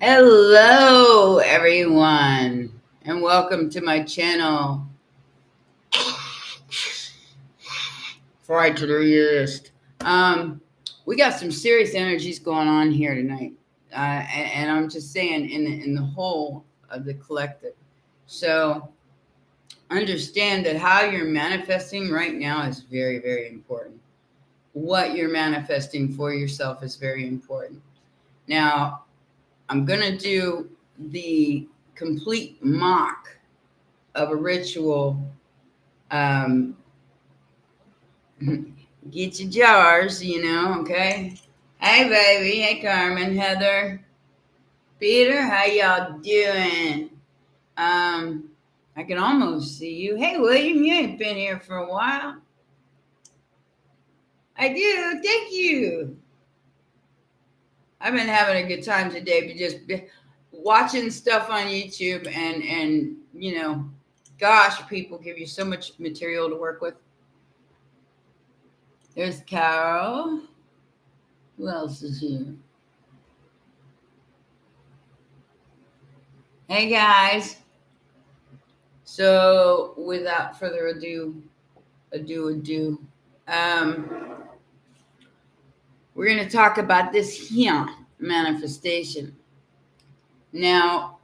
Hello, everyone, and welcome to my channel, Fertility. We got some serious energies going on here tonight, and I'm just saying, in the whole of the collective. So understand that how you're manifesting right now is very, very important. What you're manifesting for yourself is very important. Now, I'm gonna do the complete mock of a ritual. Um, get your jars, okay? Hey, baby. Hey, Carmen, Heather, Peter. How y'all doing? Um, I can almost see you. Hey, William, you ain't been here for a while. I do. Thank you. I've been having a good time today, but just watching stuff on YouTube and gosh, people give you so much material to work with. There's Carol. Who else is here? Hey guys. So without further ado, um, we're going to talk about this here manifestation. Now,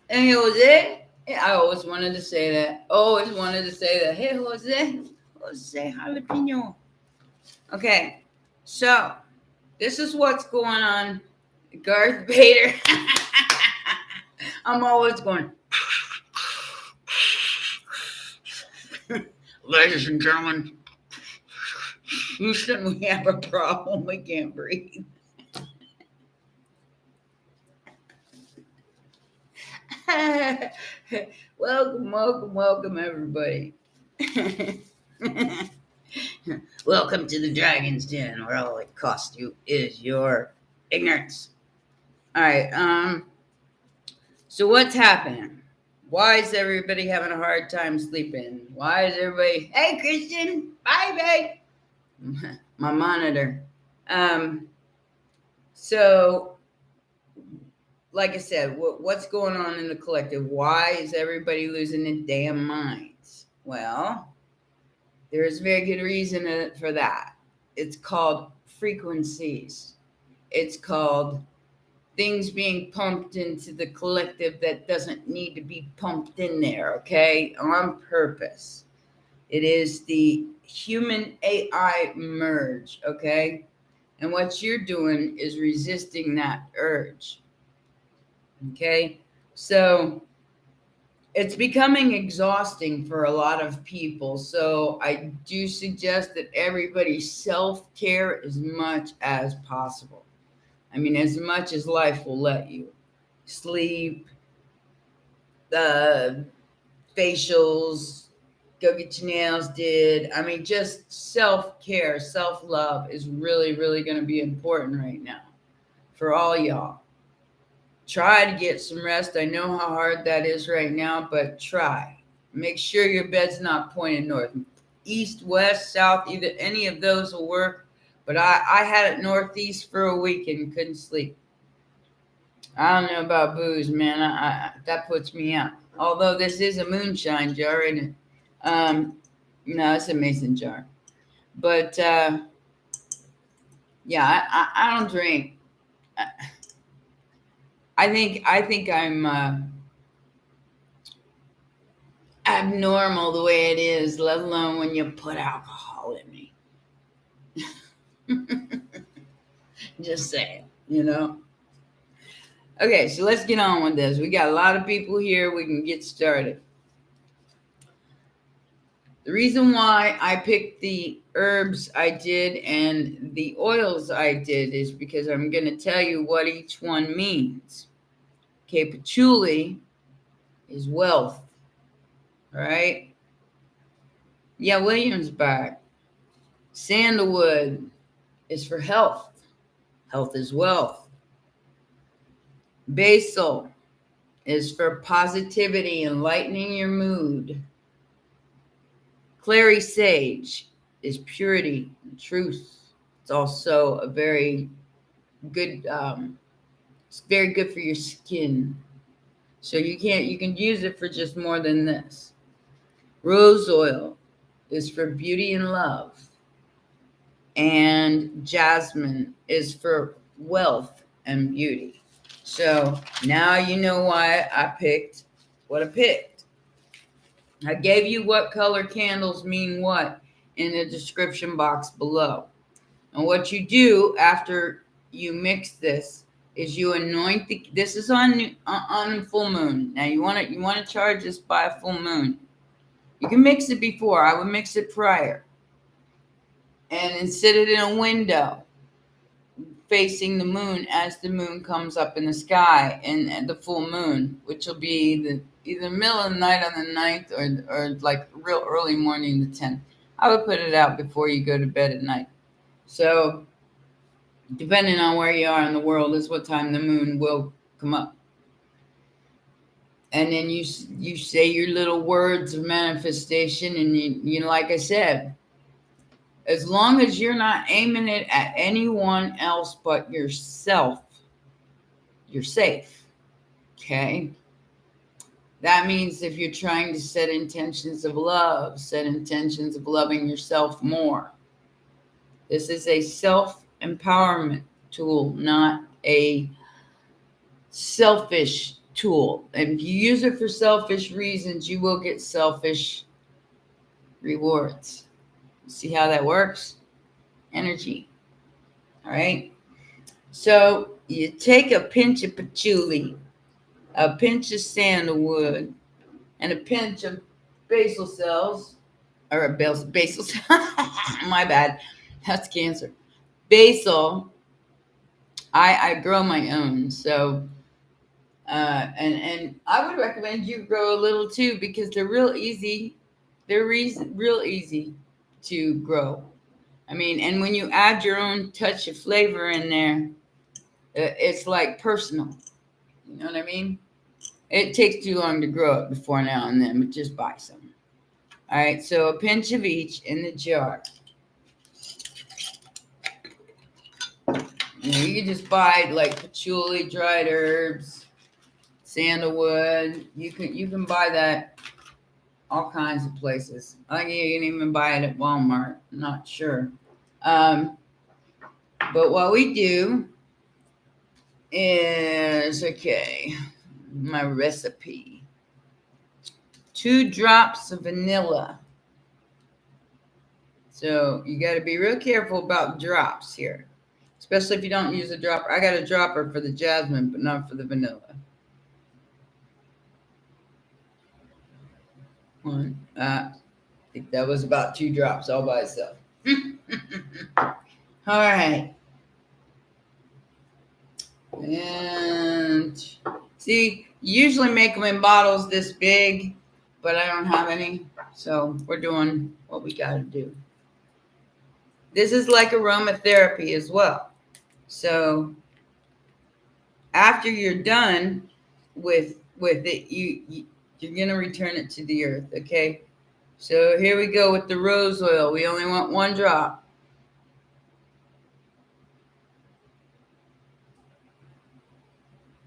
hey Jose, I always wanted to say that. Always wanted to say that. Hey Jose Jalapeno. Okay, so this is what's going on. Garth Bader. I'm always going. Ladies and gentlemen, Houston, we have a problem. We can't breathe. welcome, everybody. Welcome to the Dragon's Den, where all it costs you is your ignorance. All right. So what's happening? Why is everybody having a hard time sleeping? Why is everybody? Hey, Christian. Bye, babe. My monitor. So, like I said, what's going on in the collective? Why is everybody losing their damn minds? Well, there is a very good reason for that. It's called frequencies. It's called things being pumped into the collective that doesn't need to be pumped in there, okay? On purpose. It is the human AI merge, okay? And what you're doing is resisting that urge, okay? So it's becoming exhausting for a lot of people. So I do suggest that everybody self-care as much as possible. I mean, as much as life will let you. Sleep, facials, go get your nails did. I mean, just self-care, self-love is really, really going to be important right now for all y'all. Try to get some rest. I know how hard that is right now, but try. Make sure your bed's not pointed north. East, west, south, either any of those will work. But I had it northeast for a week and couldn't sleep. I don't know about booze, man. That puts me out. Although this is a moonshine jar, isn't it? No, it's a mason jar. But yeah, I don't drink. I think I'm abnormal the way it is, let alone when you put alcohol in me. Just saying. Okay, so let's get on with this. We got a lot of people here. We can get started. The reason why I picked the herbs I did and the oils I did is because I'm going to tell you what each one means. Okay, patchouli is wealth, right? Yeah, William's back. Sandalwood is for health. Health is wealth. Basil is for positivity and lightening your mood. Clary sage is purity and truth. It's also a very good It's very good for your skin. So you can use it for just more than this. Rose oil is for beauty and love. And jasmine is for wealth and beauty. So now you know why I picked what I picked. I gave you what color candles mean what in the description box below. And what you do after you mix this is you anoint the. This is on full moon. Now you want to charge this by a full moon. You can mix it before. I would mix it prior, and then sit it in a window facing the moon as the moon comes up in the sky, and the full moon, which will be either middle of the night on the 9th or like real early morning the 10th. I would put it out before you go to bed at night. So depending on where you are in the world is what time the moon will come up. And then you say your little words of manifestation, and you like I said, as long as you're not aiming it at anyone else but yourself, you're safe. Okay? That means if you're trying to set intentions of love, set intentions of loving yourself more. This is a self-empowerment tool, not a selfish tool. And if you use it for selfish reasons, you will get selfish rewards. See how that works? Energy. All right? So you take a pinch of patchouli, a pinch of sandalwood, and a pinch of basil cells, or basil my bad, that's cancer. Basil, I grow my own, so and I would recommend you grow a little too, because they're real easy. They're real easy to grow. I mean, and when you add your own touch of flavor in there, it's like personal. You know what I mean? It takes too long to grow it before now and then, but just buy some. All right, so a pinch of each in the jar. You can just buy like patchouli, dried herbs, sandalwood. You can buy that all kinds of places. I think you can even buy it at Walmart. I'm not sure. But what we do is, okay, my recipe. 2 drops of vanilla. So you got to be real careful about drops here, especially if you don't use a dropper. I got a dropper for the jasmine, but not for the vanilla. I think that was about 2 drops all by itself. All right. And see, you usually make them in bottles this big, but I don't have any. So we're doing what we got to do. This is like aromatherapy as well. So after you're done with it, you're going to return it to the earth, okay? So here we go with the rose oil. We only want 1 drop.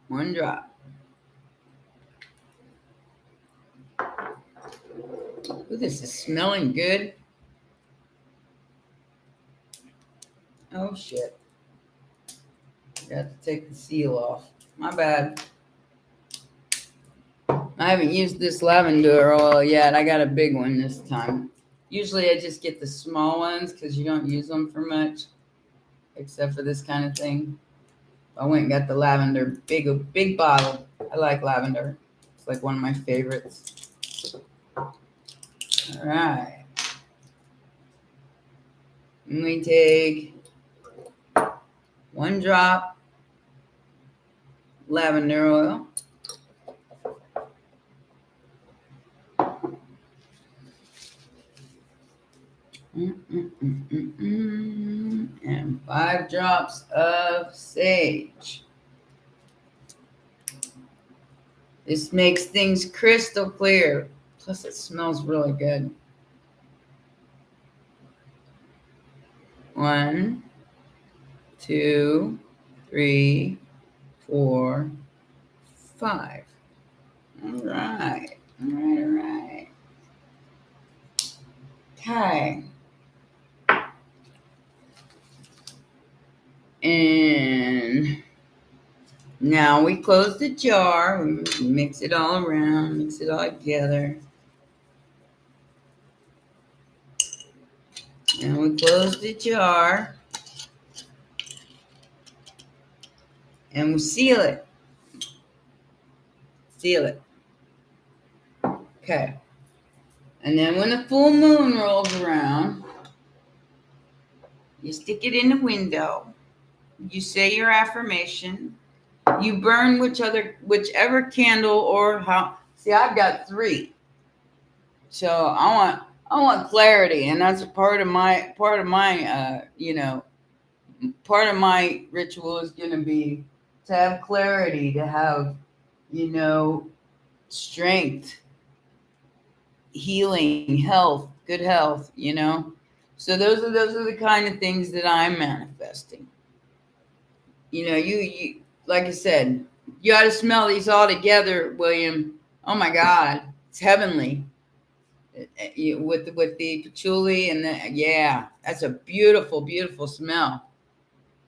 One drop. Ooh, this is smelling good. Oh, shit. Got to take the seal off. My bad. I haven't used this lavender oil yet. I got a big one this time. Usually I just get the small ones because you don't use them for much, except for this kind of thing. I went and got the lavender, big bottle. I like lavender. It's like one of my favorites. All right. And we take 1 drop lavender oil. And 5 drops of sage. This makes things crystal clear. Plus, it smells really good. 1, 2, 3, 4, 5. All right. All right. All right. Okay. And now we close the jar. We mix it all around, mix it all together. And we close the jar. And we seal it. Seal it. Okay. And then when the full moon rolls around, you stick it in the window. You say your affirmation. You burn whichever candle or how. See, I've got 3. So I want clarity, and that's part of my part of my ritual is going to be to have clarity, to have strength, healing, health, good health. So those are the kind of things that I'm manifesting. You like I said, you got to smell these all together, William. Oh my God, it's heavenly. With the patchouli and that's a beautiful, beautiful smell.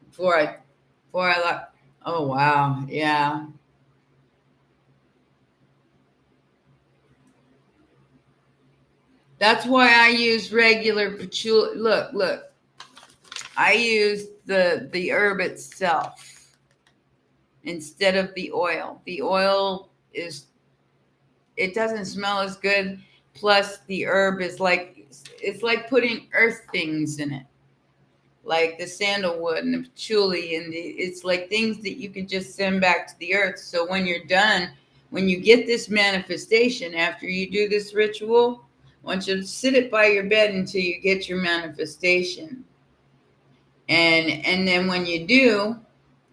Before I like, oh wow, yeah. That's why I use regular patchouli. Look. I use the herb itself instead of the oil. The oil it doesn't smell as good. Plus, the herb is it's like putting earth things in it, like the sandalwood and the patchouli, and it's like things that you can just send back to the earth. So when you're done, when you get this manifestation after you do this ritual, I want you to sit it by your bed until you get your manifestation. And then when you do,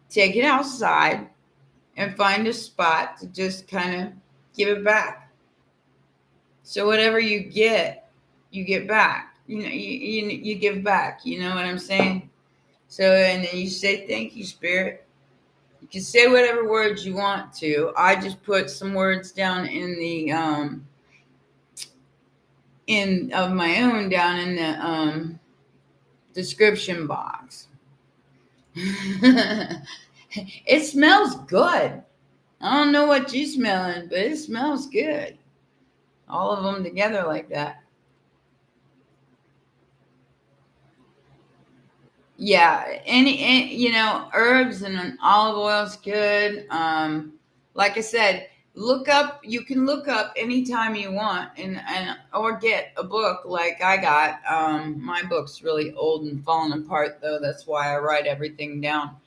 take it outside and find a spot to just kind of give it back. So whatever you get back. You give back. You know what I'm saying? So and then you say thank you, Spirit. You can say whatever words you want to. I just put some words down in the in of my own down in the description box. It smells good. I don't know what you're smelling, but it smells good. All of them together like that. Yeah, any herbs and olive oil is good. Like I said, you can look up anytime you want and or get a book like I got. My book's really old and falling apart though. That's why I write everything down.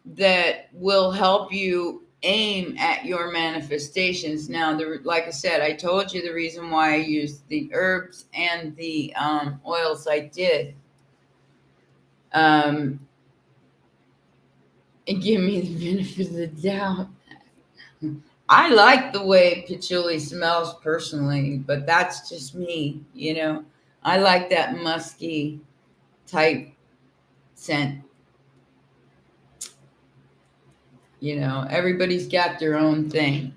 That will help you aim at your manifestations. Now, like I said, I told you the reason why I used the herbs and the oils I did. And give me the benefit of the doubt. I like the way patchouli smells personally, but that's just me. I like that musky type scent. Everybody's got their own thing.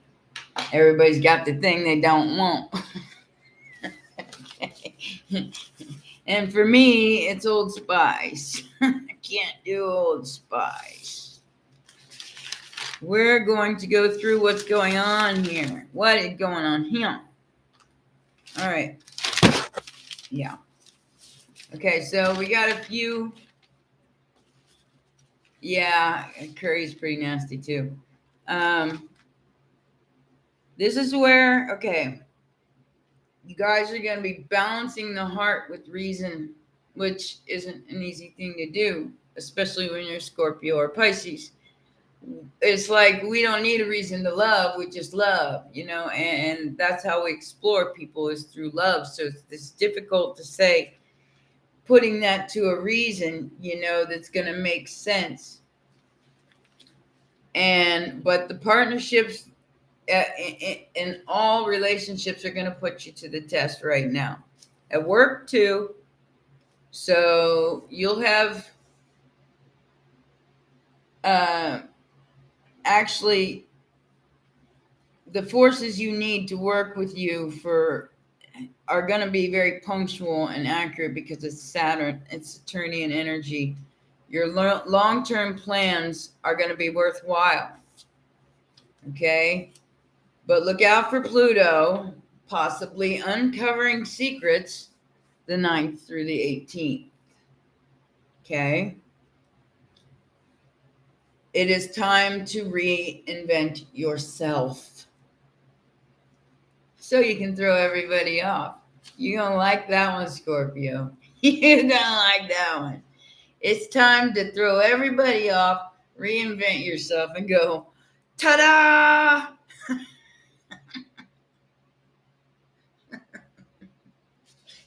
Everybody's got the thing they don't want. And for me, it's Old Spice. I can't do Old Spice. We're going to go through what's going on here. What is going on here? All right. Yeah. Okay, so we got a few. Yeah, curry's pretty nasty too. This is where, okay, you guys are going to be balancing the heart with reason, which isn't an easy thing to do, especially when you're Scorpio or Pisces. It's like we don't need a reason to love, we just love, and that's how we explore people is through love. So it's difficult to say, putting that to a reason, that's going to make sense. But the partnerships in all relationships are going to put you to the test right now. At work too. So you'll have actually, the forces you need to work with you for are going to be very punctual and accurate because it's Saturn, it's Saturnian energy. Your long-term plans are going to be worthwhile. Okay? But look out for Pluto, possibly uncovering secrets the 9th through the 18th. Okay? It is time to reinvent yourself so you can throw everybody off. You don't like that one, Scorpio. You don't like that one. It's time to throw everybody off, reinvent yourself, and go, ta-da!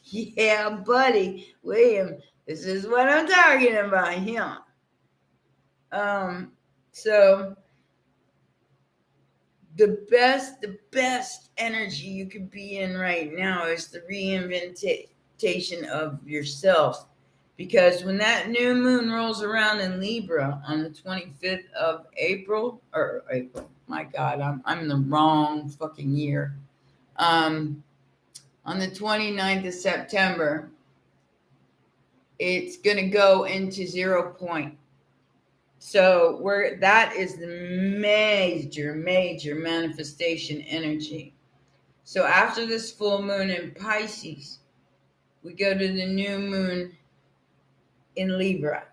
Yeah, buddy, William, this is what I'm talking about here. So the best energy you could be in right now is the reinventation of yourself. Because when that new moon rolls around in Libra on the 25th of April, my God, I'm in the wrong fucking year. On the 29th of September, it's going to go into 0 point. So that is the major manifestation energy. So after this full moon in Pisces, we go to the new moon in Libra.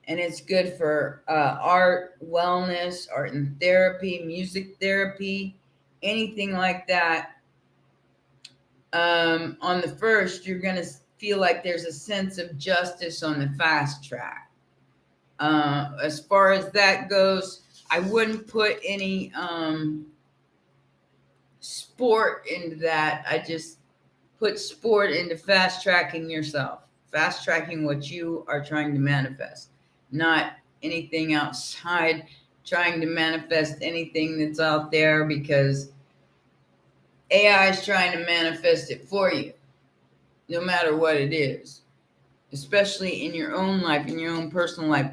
And it's good for art, wellness, art and therapy, music therapy, anything like that. On the first, you're going to feel like there's a sense of justice on the fast track. As far as that goes, I wouldn't put any sport into that. I just put sport into fast tracking yourself, fast tracking what you are trying to manifest, not anything outside trying to manifest anything that's out there, because AI is trying to manifest it for you, no matter what it is, especially in your own life, in your own personal life.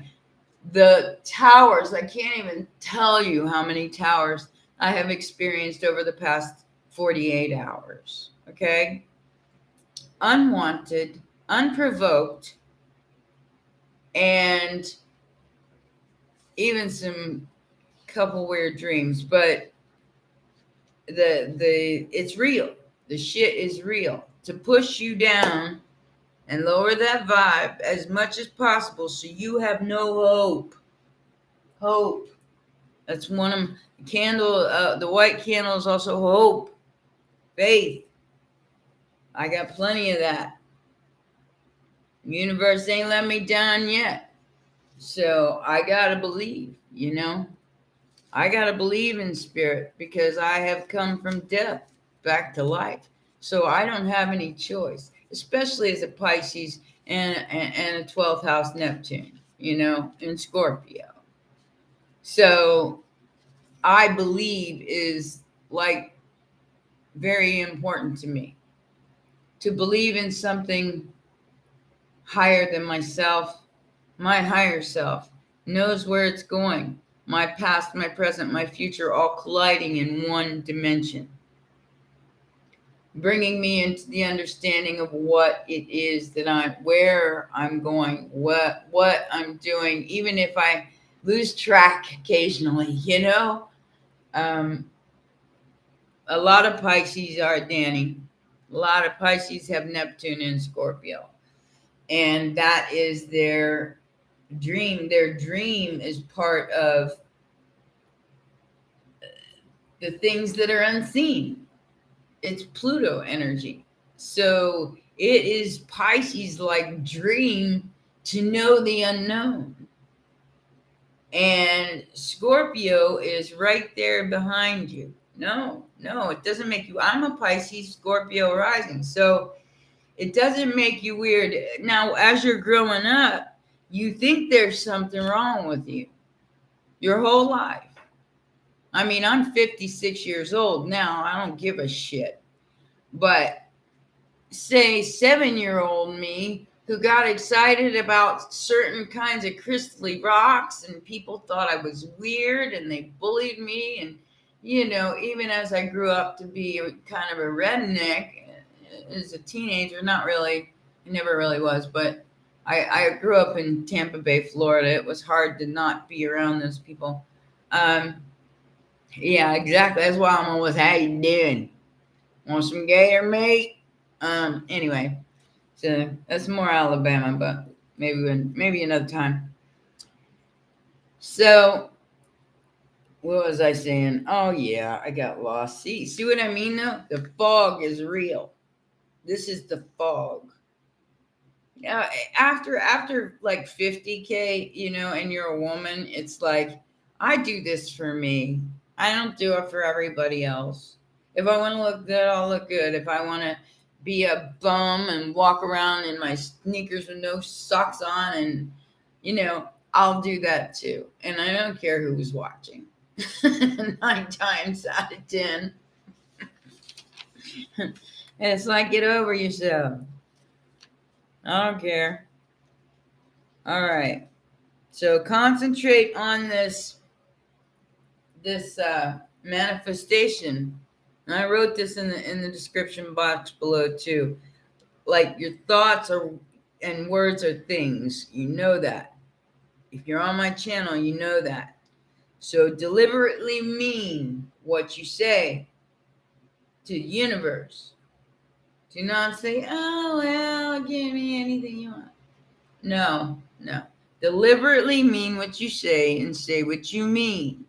The towers, I can't even tell you how many towers I have experienced over the past 48 hours. Okay? Unwanted, unprovoked, and even some couple weird dreams, but the it's real. The shit is real. To push you down and lower that vibe as much as possible so you have no hope. Hope. That's one of them. The white candle is also hope, faith. I got plenty of that. Universe ain't let me down yet. So I gotta believe, I gotta believe in spirit, because I have come from death back to life. So I don't have any choice, especially as a Pisces and a 12th house Neptune, in Scorpio. So I believe is like very important to me, to believe in something higher than myself. My higher self knows where it's going. My past, my present, my future, all colliding in one dimension, bringing me into the understanding of what it is that where I'm going, what I'm doing, even if I lose track occasionally, a lot of Pisces are Danny. A lot of Pisces have Neptune in Scorpio. And that is their dream. Their dream is part of the things that are unseen. It's Pluto energy. So it is Pisces like dream to know the unknown. And Scorpio is right there behind you. No, it doesn't make you. I'm a Pisces Scorpio rising. So it doesn't make you weird. Now, as you're growing up, you think there's something wrong with you your whole life. I mean, I'm 56 years old now. I don't give a shit. But say 7-year-old me who got excited about certain kinds of crystally rocks, and people thought I was weird and they bullied me. And, even as I grew up to be kind of a redneck as a teenager, not really, I never really was, but I grew up in Tampa Bay, Florida. It was hard to not be around those people. Yeah, exactly. That's why I'm always, how you doing? Want some gator meat? Anyway, so that's more Alabama, but maybe another time. So what was I saying? Oh yeah, I got lost. See what I mean though? The fog is real. This is the fog. Yeah, after like 50K, and you're a woman, it's like, I do this for me. I don't do it for everybody else. If I want to look good, I'll look good. If I want to be a bum and walk around in my sneakers with no socks on, and I'll do that too. And I don't care who's watching. 9 times out of 10. And it's like, get over yourself. I don't care. All right. So concentrate on this manifestation. And I wrote this in the description box below too. Like, your thoughts are and words are things. You know that. If you're on my channel, you know that. So deliberately mean what you say to the universe. Do not say, "Oh well, give me anything you want." No. Deliberately mean what you say and say what you mean.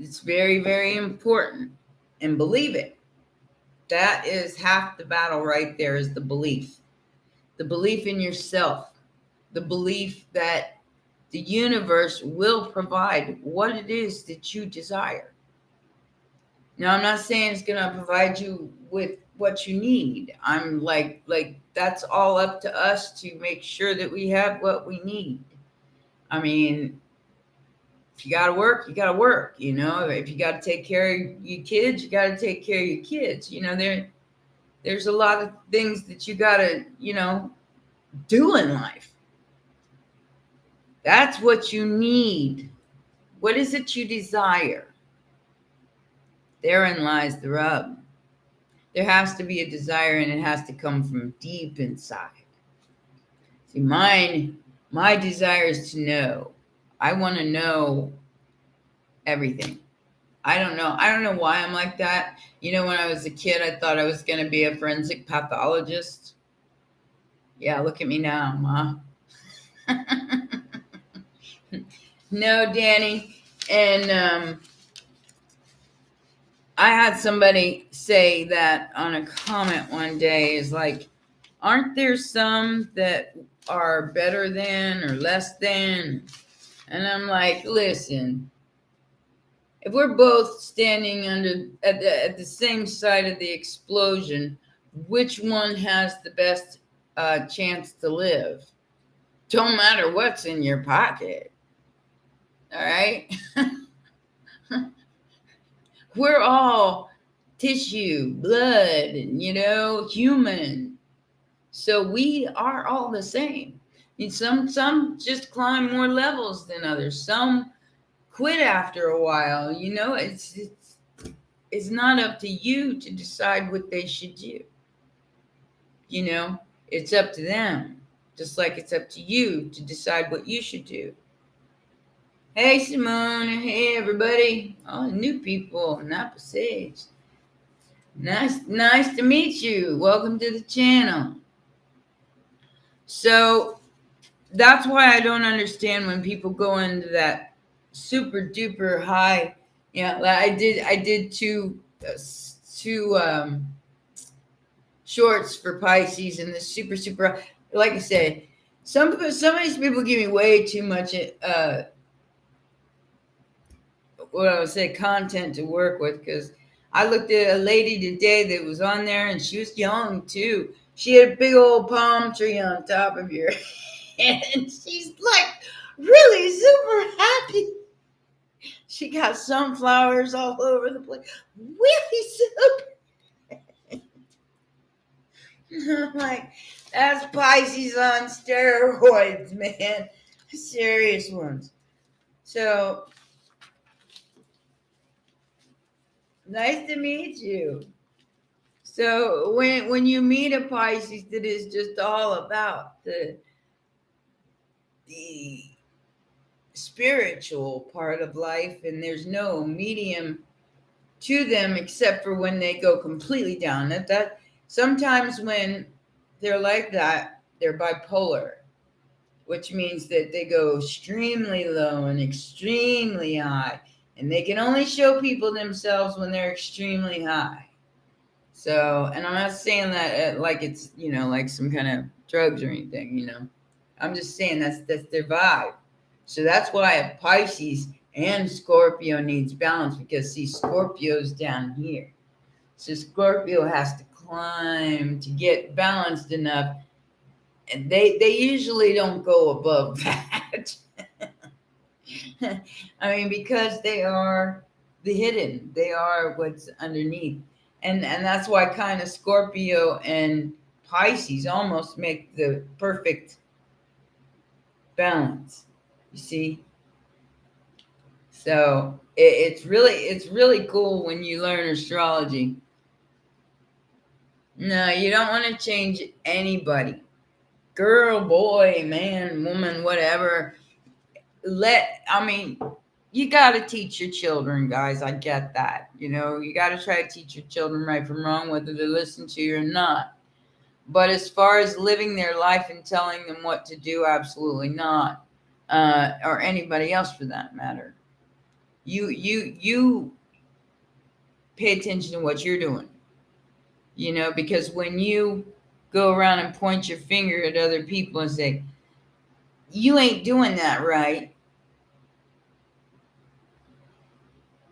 It's very, very important. And believe it. That is half the battle right there, is the belief. The belief in yourself. The belief that the universe will provide what it is that you desire. Now, I'm not saying it's going to provide you with what you need. I'm like that's all up to us to make sure that we have what we need. I mean, if you got to work, you got to work. If you got to take care of your kids, you got to take care of your kids. There's a lot of things that you got to, do in life. That's what you need. What is it you desire? Therein lies the rub. There has to be a desire, and it has to come from deep inside. See, my desire is to know. I want to know everything. I don't know why I'm like that. When I was a kid, I thought I was going to be a forensic pathologist. Yeah, look at me now, Ma. No, Danny. And I had somebody say that on a comment one day, is like, aren't there some that are better than or less than? And I'm like, listen, if we're both standing at the same side of the explosion, which one has the best chance to live? Don't matter what's in your pocket. All right? We're all tissue, blood, human. So we are all the same. And some just climb more levels than others. Some quit after a while. It's not up to you to decide what they should do. It's up to them. Just like it's up to you to decide what you should do. Hey, Simone. Hey, everybody. All the new people. Napa Sage. Nice to meet you. Welcome to the channel. So that's why I don't understand when people go into that super duper high. I did two shorts for Pisces, and the super, like I said, some of these people give me way too much what I would say content to work with, because I looked at a lady today that was on there, and she was young too. She had a big old palm tree on top of her head, and she's like really super happy. She got sunflowers all over the place. Really super. I'm like, That's Pisces on steroids, man. Serious ones. So, nice to meet you. So, when you meet a Pisces that is just all about the spiritual part of life, and there's no medium to them except for when they go completely down. That sometimes when they're like that, they're bipolar, which means that they go extremely low and extremely high, and they can only show people themselves when they're extremely high. So, and I'm not saying that like it's like some kind of drugs or anything. I'm just saying that's their vibe. So that's why a Pisces and Scorpio needs balance, because see, Scorpio's down here. So Scorpio has to climb to get balanced enough, and they usually don't go above that. I mean, because they are the hidden, they are what's underneath, and that's why kind of Scorpio and Pisces almost make the perfect balance. You see, so it's really cool when you learn astrology. No, you don't want to change anybody, girl, boy, man, woman, whatever. I mean, you got to teach your children, guys. I get that. You got to try to teach your children right from wrong, whether they listen to you or not. But as far as living their life and telling them what to do, absolutely not. Or anybody else for that matter. You pay attention to what you're doing. Because when you go around and point your finger at other people and say, you ain't doing that right,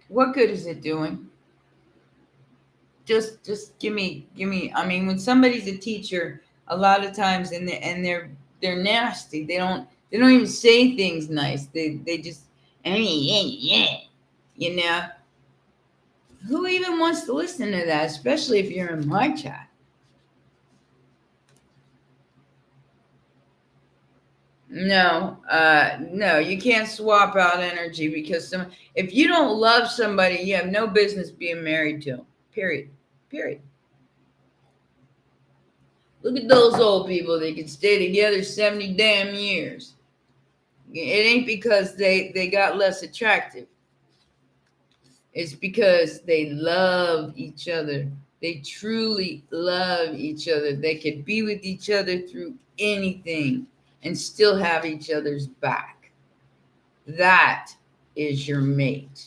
what good is it doing? Just give me. I mean, when somebody's a teacher, a lot of times, and they're nasty. They don't even say things nice. They just, I mean, yeah. You know, who even wants to listen to that, especially if you're in my chat? No, you can't swap out energy, because if you don't love somebody, you have no business being married to them. Period. Period. Look at those old people. They can stay together 70 damn years. It ain't because they got less attractive. It's because they love each other. They truly love each other. They could be with each other through anything and still have each other's back. That is your mate.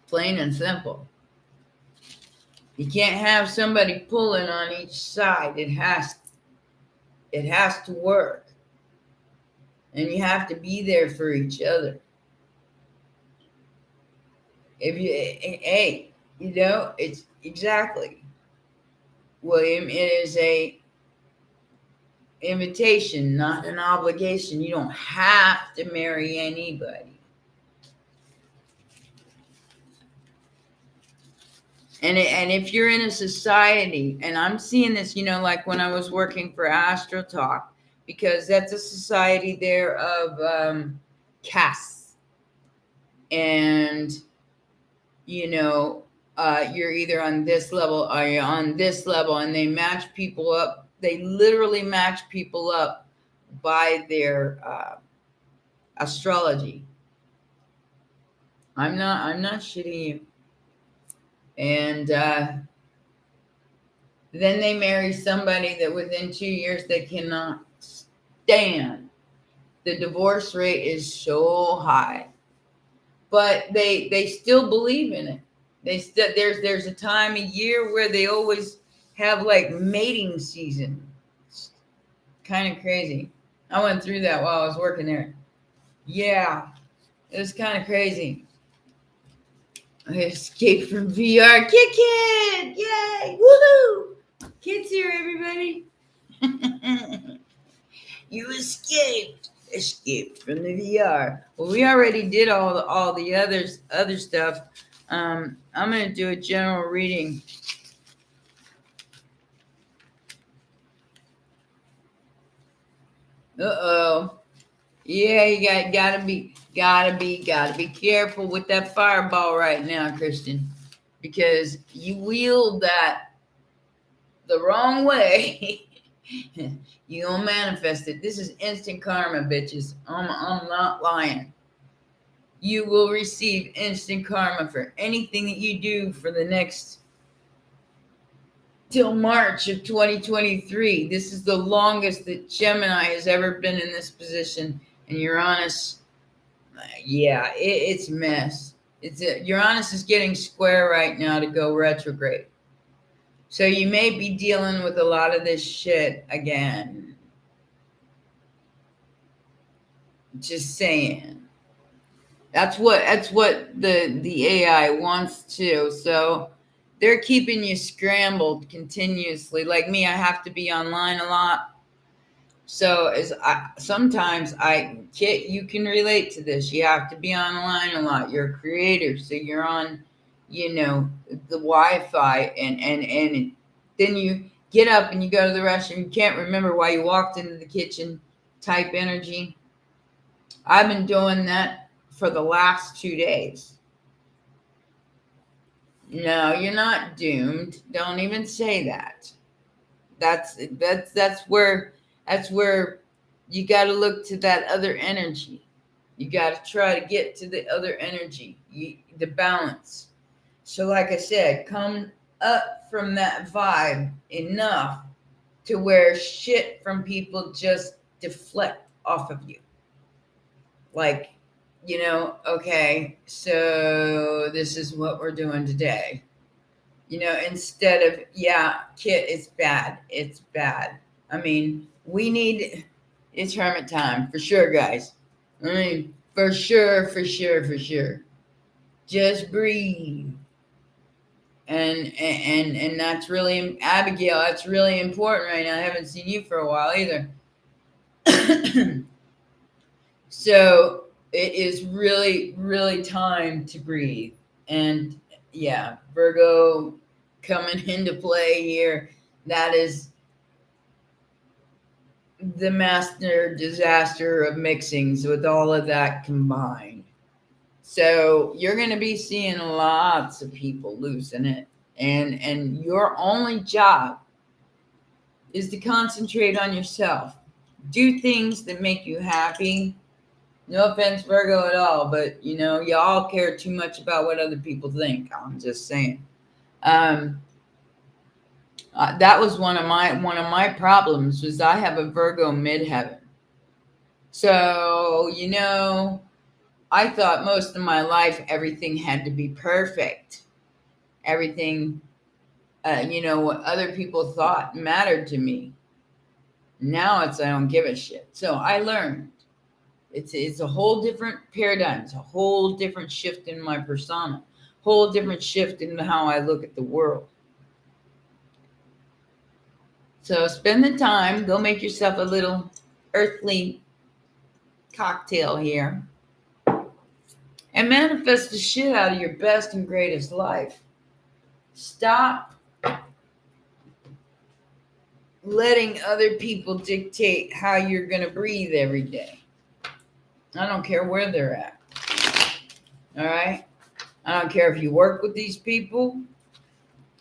Plain and simple. You can't have somebody pulling on each side. It has to work. And you have to be there for each other. If you, hey, it's exactly, William, it is a invitation, not an obligation. You don't have to marry anybody. And if you're in a society, and I'm seeing this, like when I was working for Astro Talk, because that's a society there of castes. And, you're either on this level or you're on this level, and they match people up. They literally match people up by their astrology. I'm not shitting you. And then they marry somebody that within 2 years they cannot stand. The divorce rate is so high, but they still believe in it. There's a time of year where they always have like mating season. It's kind of crazy. I went through that while I was working there. Yeah, it was kind of crazy. I escaped from VR. Kid! Yay! Woohoo! Kids here, everybody. You escaped from the VR. Well, we already did all the other stuff. I'm going to do a general reading Uh-oh. Yeah, you gotta be careful with that fireball right now, Christian, because you wield that the wrong way. You gonna manifest it. This is instant karma, bitches. I'm not lying. You will receive instant karma for anything that you do for the next till March of 2023. This is the longest that Gemini has ever been in this position, and Uranus. Yeah, it's a mess. Uranus is getting square right now to go retrograde. So you may be dealing with a lot of this shit again. Just saying. That's what the AI wants to. So they're keeping you scrambled continuously. Like me, I have to be online a lot. So sometimes Kit, you can relate to this. You have to be online a lot. You're a creator, so you're on, the Wi-Fi, and then you get up and you go to the restroom. You can't remember why you walked into the kitchen. Type energy. I've been doing that for the last 2 days. No, you're not doomed. Don't even say that. That's where you got to look to that other energy. You got to try to get to the other energy, the balance. So like I said, come up from that vibe enough to where shit from people just deflect off of you. Like, okay, so this is what we're doing today. Instead of, yeah, Kit, it's bad. It's bad. I mean, it's hermit time for sure, guys. I mean, for sure. Just breathe. And that's really, Abigail, that's really important right now. I haven't seen you for a while either. So it is really, really time to breathe. And yeah, Virgo coming into play here. That is the master disaster of mixings with all of that combined. So you're going to be seeing lots of people losing it. And your only job is to concentrate on yourself. Do things that make you happy. No offense, Virgo, at all, but y'all care too much about what other people think. I'm just saying. That was one of my problems. Was I have a Virgo midheaven. So I thought most of my life everything had to be perfect. Everything, what other people thought mattered to me. Now I don't give a shit. So I learned. It's a whole different paradigm. It's a whole different shift in my persona. Whole different shift in how I look at the world. So spend the time. Go make yourself a little earthly cocktail here. And manifest the shit out of your best and greatest life. Stop letting other people dictate how you're going to breathe every day. I don't care where they're at. All right? I don't care if you work with these people.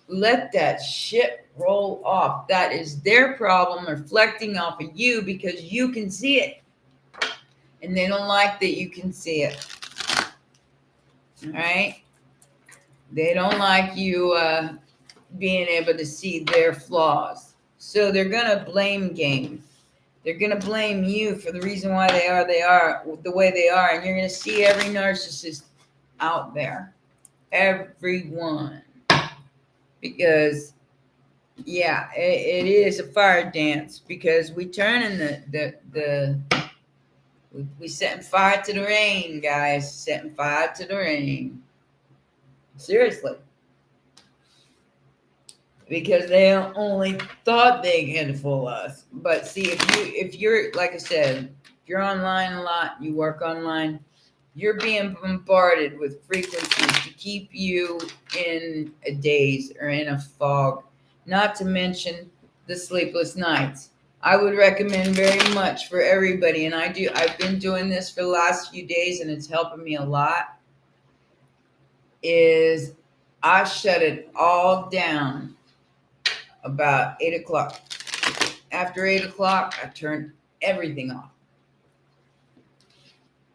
Let that shit roll off. That is their problem reflecting off of you because you can see it. And they don't like that you can see it. All right? They don't like you being able to see their flaws. So they're going to blame game. They're going to blame you for the reason why they are the way they are. And you're going to see every narcissist out there. Everyone. Because, yeah, it is a fire dance. Because we turn in we setting fire to the rain, guys. Setting fire to the rain. Seriously. Because they only thought they could fool us. But see, if you're like I said, if you're online a lot, you work online, you're being bombarded with frequencies to keep you in a daze or in a fog. Not to mention the sleepless nights. I would recommend very much for everybody, and I've been doing this for the last few days and it's helping me a lot, is I shut it all down about 8 o'clock. After 8 o'clock, I turn everything off.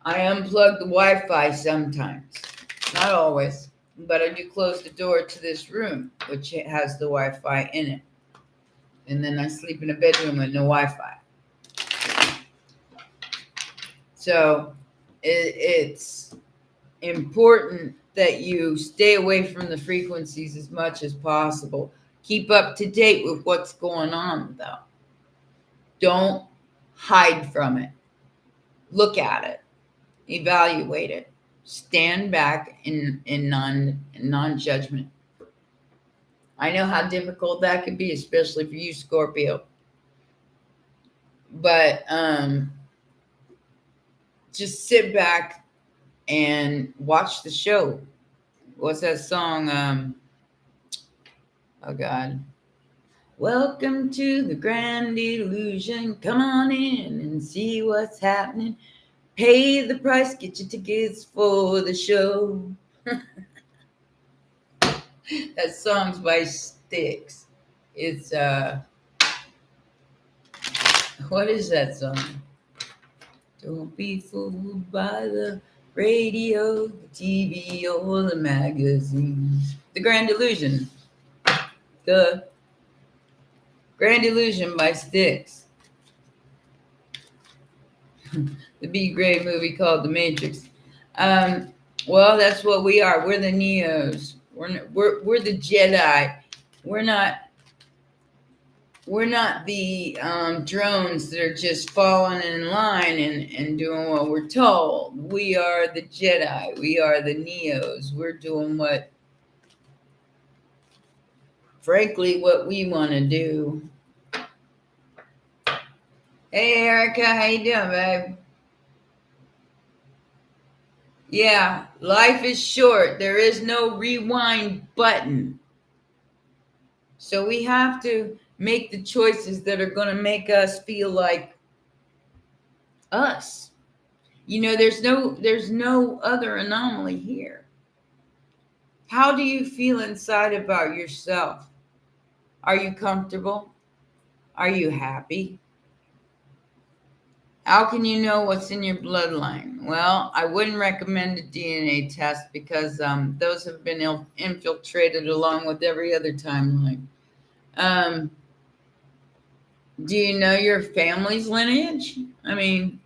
I unplug the Wi-Fi sometimes, not always, but I do close the door to this room, which has the Wi-Fi in it. And then I sleep in a bedroom with no Wi-Fi. So it's important that you stay away from the frequencies as much as possible. Keep up to date with what's going on, though. Don't hide from it. Look at it. Evaluate it. Stand back in non-judgment. I know how difficult that can be, especially for you, Scorpio. But just sit back and watch the show. What's that song? Oh God. Welcome to the grand illusion. Come on in and see what's happening. Pay the price, get your tickets for the show. That song's by Styx. It's what is that song? Don't be fooled by the radio, the TV, or the magazines. The Grand Illusion. The Grand Illusion by Styx. The B grade movie called The Matrix. Well, that's what we are. We're the Neos. We're the Jedi. We're not the drones that are just falling in line and doing what we're told. We are the Jedi. We are the Neos. We're doing what we want to do. Hey, Erica, how you doing, babe? Yeah, life is short. There is no rewind button. So we have to make the choices that are going to make us feel like us. You know, there's no other anomaly here. How do you feel inside about yourself? Are you comfortable? Are you happy? How can you know what's in your bloodline? Well, I wouldn't recommend a DNA test because those have been infiltrated along with every other timeline. Do you know your family's lineage? I mean,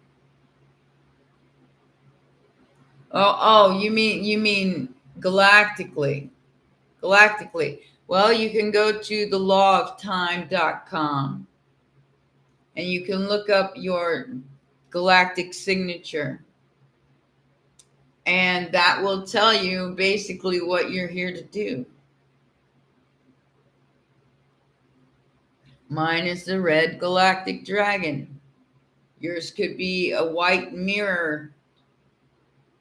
you mean galactically. Galactically. Well, you can go to theLawOfTime.com and you can look up your galactic signature. And that will tell you basically what you're here to do. Mine is the red galactic dragon. Yours could be a white mirror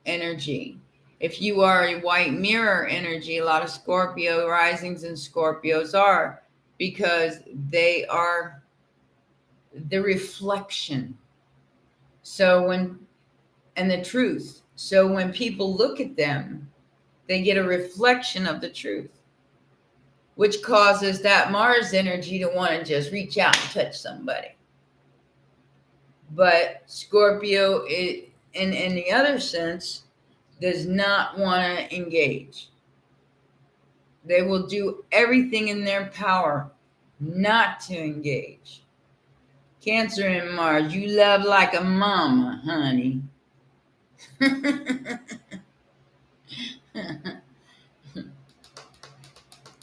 energy. If you are a white mirror energy, a lot of Scorpio risings and Scorpios are, because they are the reflection. And the truth. So when people look at them, they get a reflection of the truth, which causes that Mars energy to want to just reach out and touch somebody. But Scorpio, in the other sense, does not want to engage. They will do everything in their power not to engage. Cancer and Mars, you love like a mama, honey.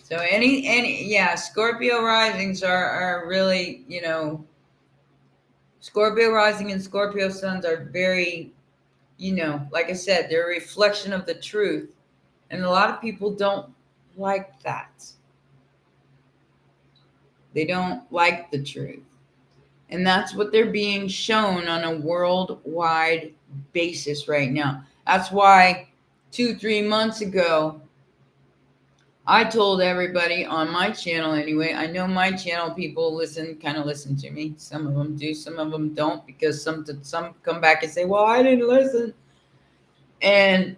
So Scorpio risings are really, Scorpio rising and Scorpio suns are very, like I said, they're a reflection of the truth. And a lot of people don't like that. They don't like the truth. And that's what they're being shown on a worldwide basis right now. That's why 2-3 months ago, I told everybody on my channel anyway. I know my channel people kind of listen to me. Some of them do, some of them don't, because some come back and say, "Well, I didn't listen." And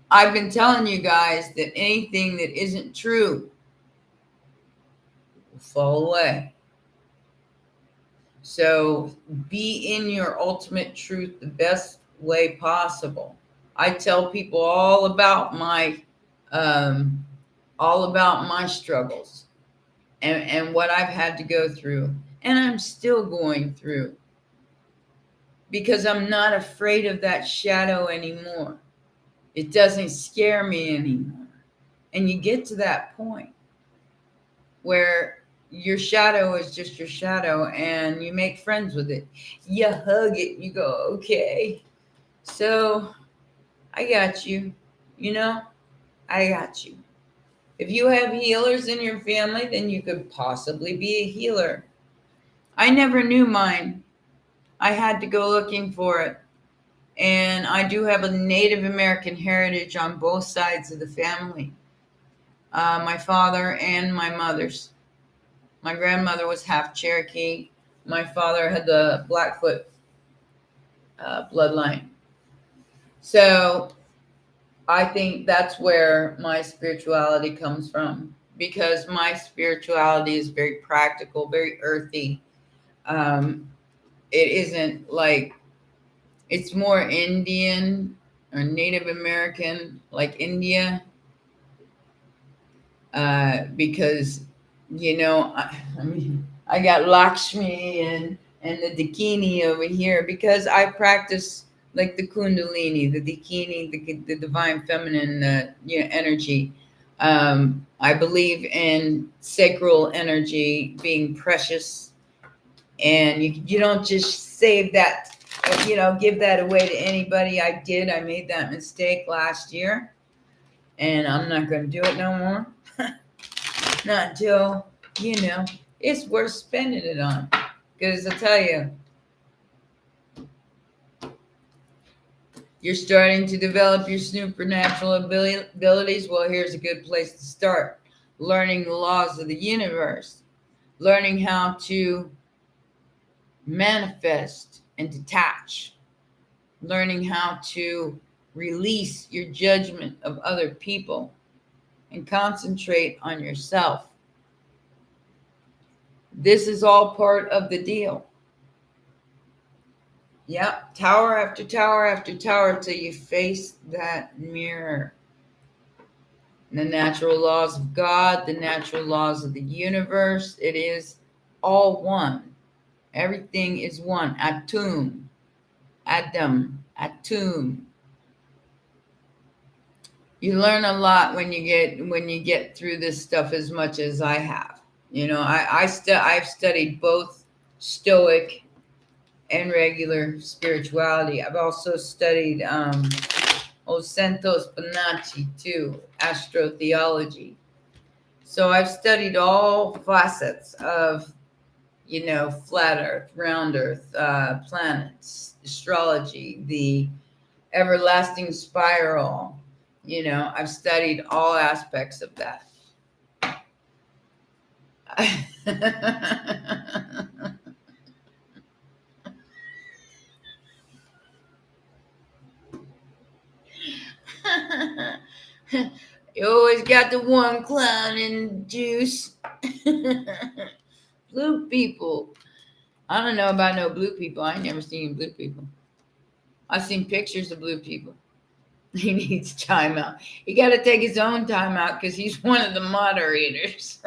I've been telling you guys that anything that isn't true will fall away. So be in your ultimate truth the best way possible. I tell people um, all about my struggles and what I've had to go through, and I'm still going through, because I'm not afraid of that shadow anymore. It doesn't scare me anymore. And you get to that point where your shadow is just your shadow and you make friends with it. You hug it, you go, okay, so I got you. You know, I got you. If you have healers in your family, then you could possibly be a healer. I never knew mine. I had to go looking for it. And I do have a Native American heritage on both sides of the family, my father and my mother's. My grandmother was half Cherokee. My father had the Blackfoot bloodline. So I think that's where my spirituality comes from, because my spirituality is very practical, very earthy. Um, it isn't like, it's more Indian or Native American, like India, because I mean, I got Lakshmi and the Dakini over here, because I practice like the Kundalini, the Dakini, the divine feminine, energy. I believe in sacral energy being precious, and you don't just save that, give that away to anybody. I did. I made that mistake last year, and I'm not going to do it no more. Not until, it's worth spending it on. Because I tell you, you're starting to develop your supernatural abilities. Well, here's a good place to start. Learning the laws of the universe. Learning how to manifest and detach. Learning how to release your judgment of other people and concentrate on yourself. This is all part of the deal. Yep, tower after tower after tower till you face that mirror. The natural laws of God, the natural laws of the universe, it is all one. Everything is one. Atum, Adam, Atum. You learn a lot when you get through this stuff as much as I have. I've studied both Stoic and regular spirituality. I've also studied Santos Bonacci too, astrotheology. So I've studied all facets of, flat Earth, round Earth, planets, astrology, the everlasting spiral. I've studied all aspects of that. You always got the one clown in juice. Blue people. I don't know about no blue people. I ain't never seen blue people. I've seen pictures of blue people. He needs time out. He got to take his own time out because he's one of the moderators.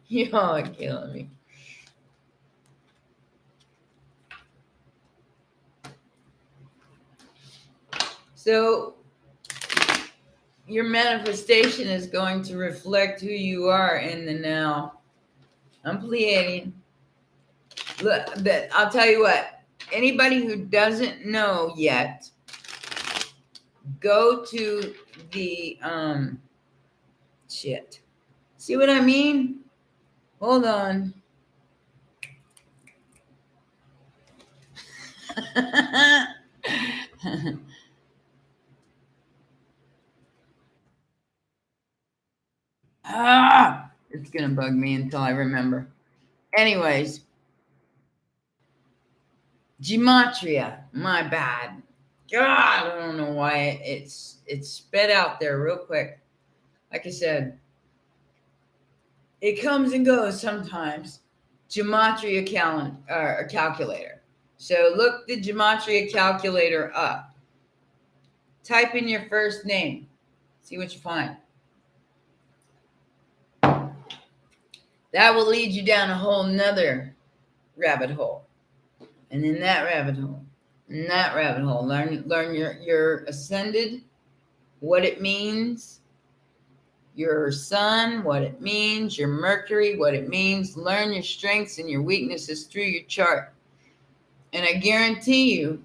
Y'all are killing me. So your manifestation is going to reflect who you are in the now. I'm Pleiadian. Look, I'll tell you what. Anybody who doesn't know yet, go to the shit. See what I mean? Hold on. It's gonna bug me until I remember. Anyways, gematria. My bad. God, I don't know why it's sped out there real quick. Like I said, it comes and goes sometimes. Gematria calculator. So look the gematria calculator up. Type in your first name. See what you find. That will lead you down a whole nother rabbit hole. And in that rabbit hole, learn your ascended, what it means, your sun, what it means, your Mercury, what it means. Learn your strengths and your weaknesses through your chart. And I guarantee you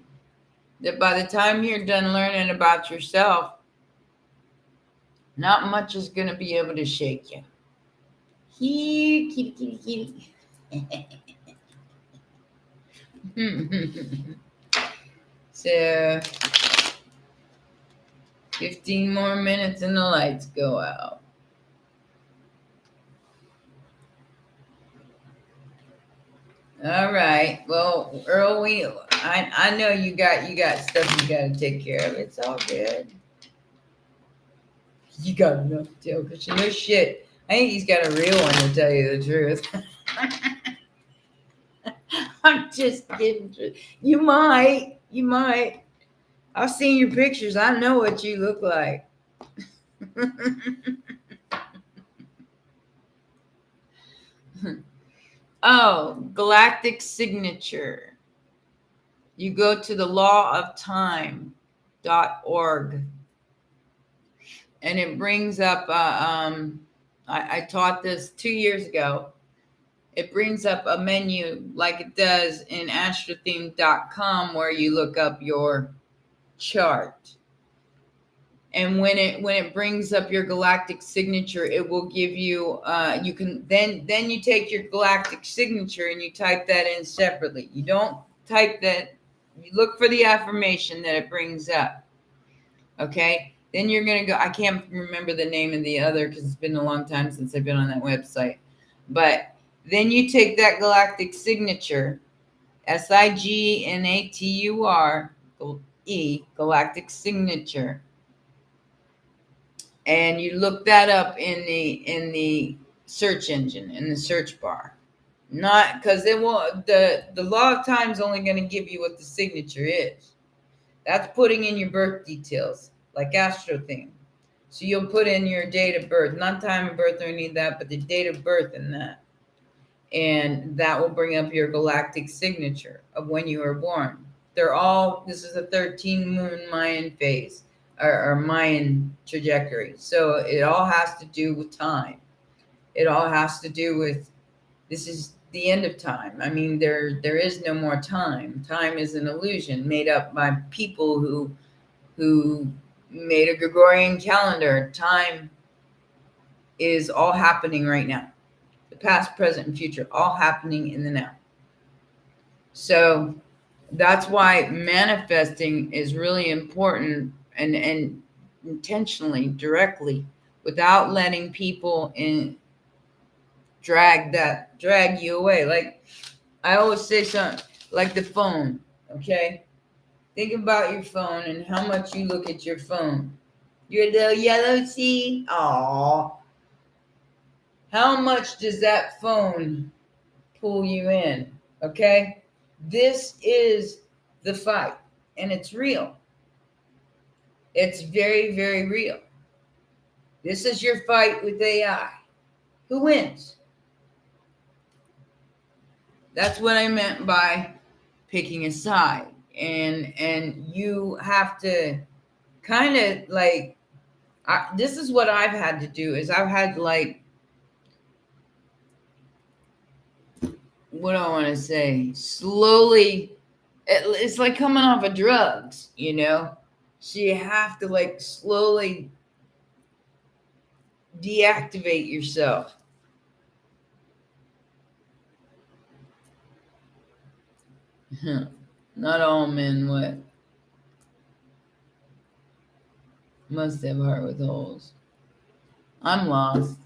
that by the time you're done learning about yourself, not much is going to be able to shake you. Here, kitty, kitty, kitty. So, 15 more minutes and the lights go out. All right. Well, Earl, I know you got stuff you got to take care of. It's all good. You got enough to tell because you know shit. I think he's got a real one to tell you the truth. I'm just kidding. You might. I've seen your pictures. I know what you look like. Oh, galactic signature. You go to the lawoftime.org and it brings up, I taught this 2 years ago. It brings up a menu like it does in astrotheme.com where you look up your chart. And when it brings up your galactic signature, it will give you you can then you take your galactic signature and you type that in separately. You don't type that, you look for the affirmation that it brings up. Okay? Then you're going to go, I can't remember the name of the other because it's been a long time since I've been on that website. But then you take that galactic signature, SIGNATURE, galactic signature, and you look that up in the search engine, in the search bar. Not because it will, the law of time is only going to give you what the signature is. That's putting in your birth details, like Astro theme. So you'll put in your date of birth, not time of birth or any of that, but the date of birth in that. And that will bring up your galactic signature of when you were born. This is a 13 moon Mayan phase or Mayan trajectory. So it all has to do with time. It all has to do with, this is the end of time. I mean, there is no more time. Time is an illusion made up by people who made a Gregorian calendar. Time is all happening right now. The past, present, and future, all happening in the now. So that's why manifesting is really important, and intentionally, directly, without letting people drag you away. Like I always say something like the phone, okay? Think about your phone and how much you look at your phone. Your little yellow C. Aww. How much does that phone pull you in? Okay? This is the fight, and it's real. It's very, very real. This is your fight with AI. Who wins? That's what I meant by picking a side. And you have to kind of like, this is what I've had to do is I've had like, what do I want to say? Slowly, it's like coming off of drugs, you know? So you have to like slowly deactivate yourself. Not all men what? Must have heart with holes. I'm lost.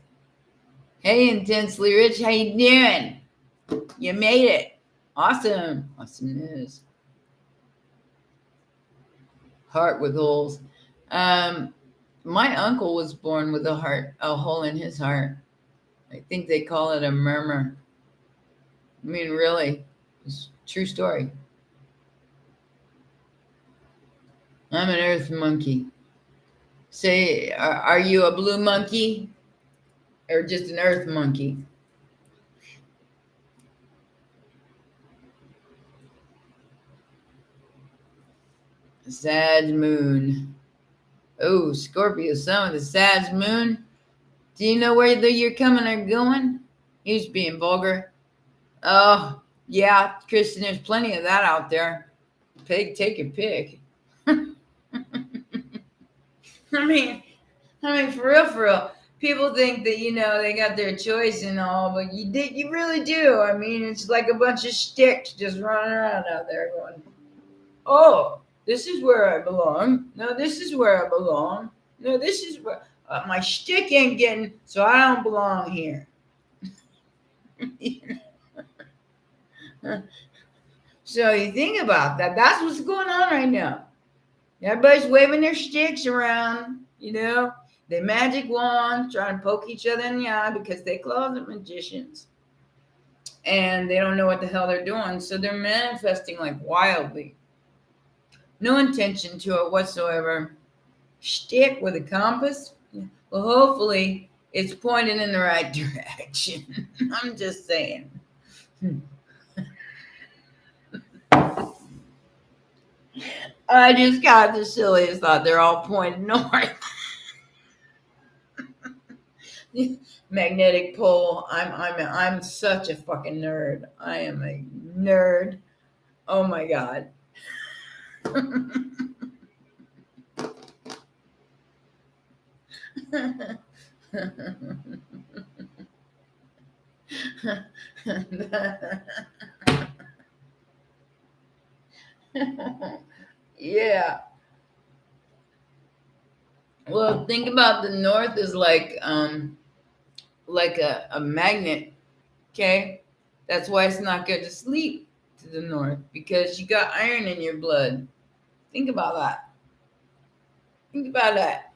Hey, intensely rich, how you doing? You made it. Awesome. Awesomeness. Heart with holes. Um, my uncle was born with a hole in his heart. I think they call it a murmur. I mean, really, it's a true story. I'm an earth monkey. Say, are you a blue monkey or just an earth monkey? Sad moon. Oh, Scorpio sun with a sad moon. Do you know where you're coming or going? He's being vulgar. Oh, yeah, Kristen, there's plenty of that out there. Take your pick. I mean, for real, for real. People think that they got their choice and all, but you really do. I mean, it's like a bunch of sticks just running around out there going, "Oh, this is where I belong. No, this is where I belong. No, this is where my stick ain't getting, so I don't belong here." So you think about that. That's what's going on right now. Everybody's waving their sticks around, their magic wand, trying to poke each other in the eye because they're closet magicians. And they don't know what the hell they're doing. So they're manifesting like wildly. No intention to it whatsoever. Stick with a compass. Well, hopefully it's pointing in the right direction. I'm just saying. I just got the silliest thought. They're all pointing north. Magnetic pole. I'm such a fucking nerd. I am a nerd. Oh my god. Yeah. Well, think about the north is like a magnet. Okay, that's why it's not good to sleep to the north because you got iron in your blood. Think about that. Think about that.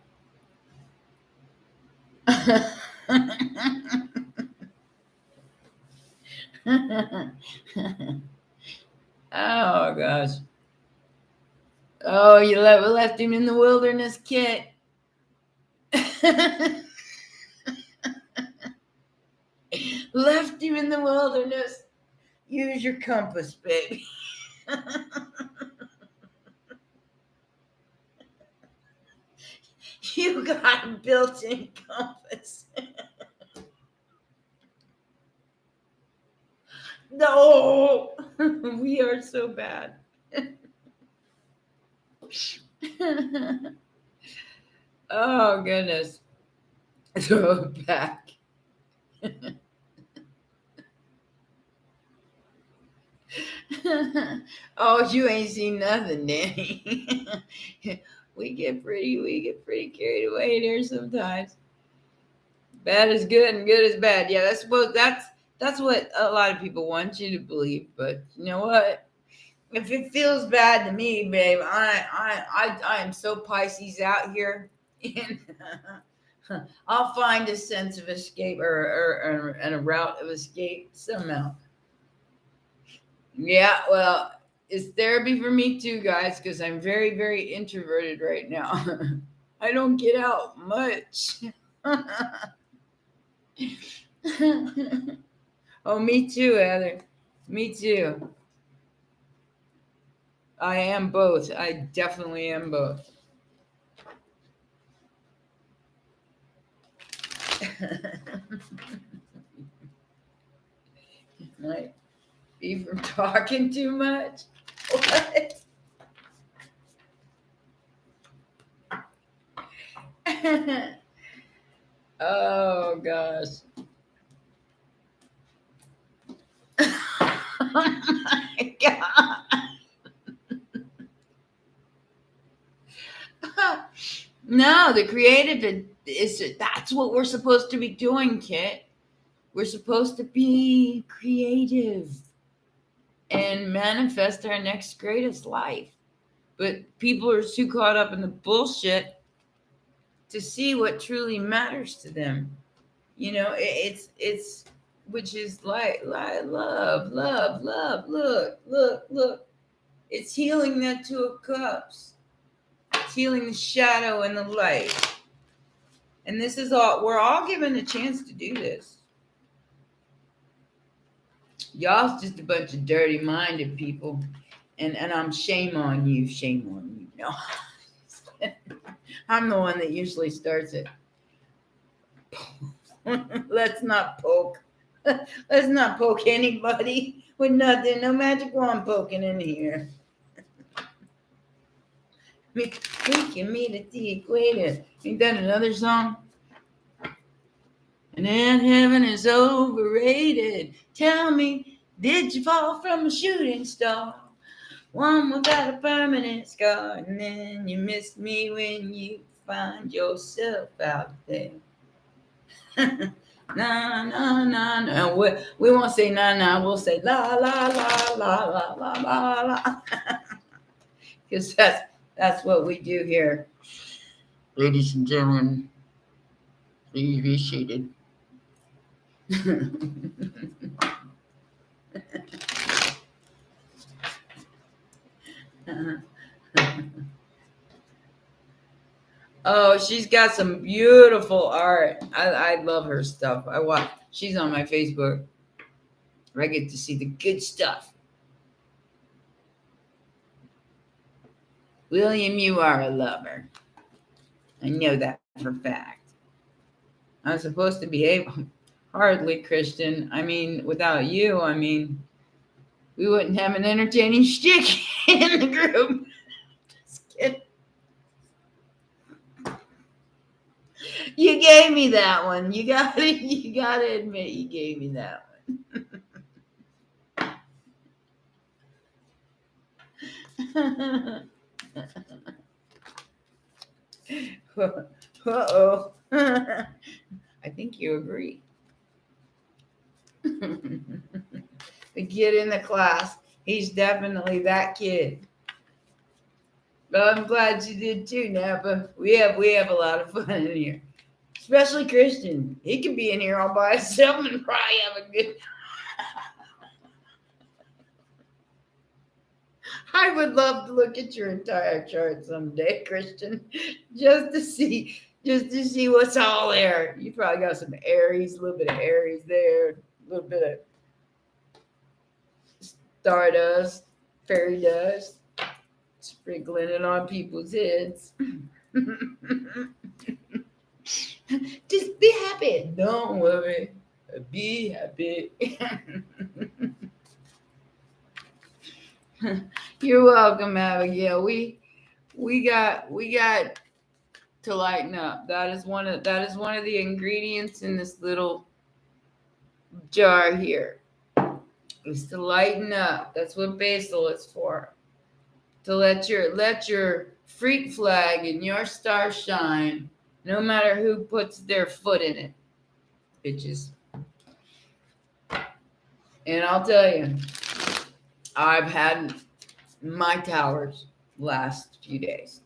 Oh gosh. Oh, you left him in the wilderness, Kit. Left him in the wilderness. Use your compass, baby. You got a built-in compass. No, we are so bad. Oh goodness. Throw it back. Oh, you ain't seen nothing, Danny. We get pretty carried away there sometimes. Bad is good and good is bad. Yeah, that's what a lot of people want you to believe. But you know what? If it feels bad to me, babe, I am so Pisces out here, and I'll find a sense of escape or and a route of escape somehow. Yeah, well, it's therapy for me too, guys, because I'm very, very introverted right now. I don't get out much. Oh, me too, Heather. Me too. I am both. I definitely am both. Might be from talking too much. What? Oh gosh. Oh my god. No, the creative is that's what we're supposed to be doing, Kit. We're supposed to be creative and manifest our next greatest life. But people are too caught up in the bullshit to see what truly matters to them. It's which is like love, love, love. Look. It's healing that two of cups. It's healing the shadow and the light. And this is all we're all given a chance to do this. Y'all's just a bunch of dirty minded people. And I'm shame on you. No. I'm the one that usually starts it. Let's not poke. Let's not poke anybody with nothing. No magic wand poking in here. We can meet at the equator. Ain't that another song? And then heaven is overrated. Tell me, did you fall from a shooting star? One without a permanent scar. And then you miss me when you find yourself out there. Nah, nah, nah, nah. We won't say nah, nah. We'll say la, la, la, la, la, la, la, la. Because that's what we do here. Ladies and gentlemen, please be seated. Oh, she's got some beautiful art. I love her stuff. I watch. She's on my Facebook. I get to see the good stuff. William, you are a lover. I know that for a fact. I'm supposed to behave. Hardly, Christian. I mean, without you, we wouldn't have an entertaining shtick in the group. Just kidding. You gave me that one. You gotta admit you gave me that one. Uh-oh. I think you agree. The kid in the class, he's definitely that kid. But I'm glad you did too, Napa. We have a lot of fun in here. Especially Christian. He could be in here all by himself and probably have a good I would love to look at your entire chart someday, Christian, just to see what's all there. You probably got some Aries, a little bit of Aries there, a little bit of stardust, fairy dust, sprinkling it on people's heads. Just be happy. Don't worry. Be happy. You're welcome, Abigail. We got to lighten up. That is one of the ingredients in this little jar here. Is to lighten up. That's what basil is for. To let your freak flag and your star shine, no matter who puts their foot in it, bitches. And I'll tell you, I've had my towers last few days.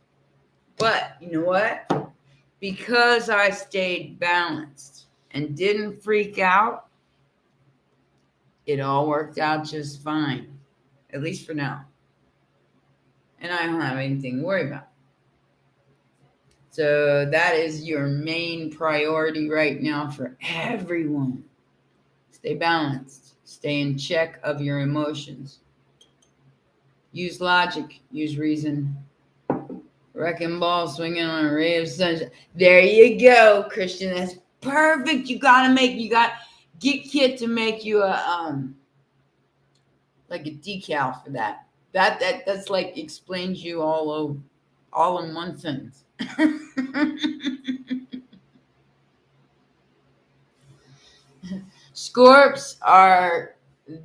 But you know what? Because I stayed balanced and didn't freak out, it all worked out just fine. At least for now. And I don't have anything to worry about. So that is your main priority right now for everyone. Stay balanced. Stay in check of your emotions. Use logic. Use reason. Wrecking ball swinging on a ray of sunshine. There you go, Christian. That's perfect. You got get Kit to make you a like a decal for that. That's like explains you all in one sentence. Scorps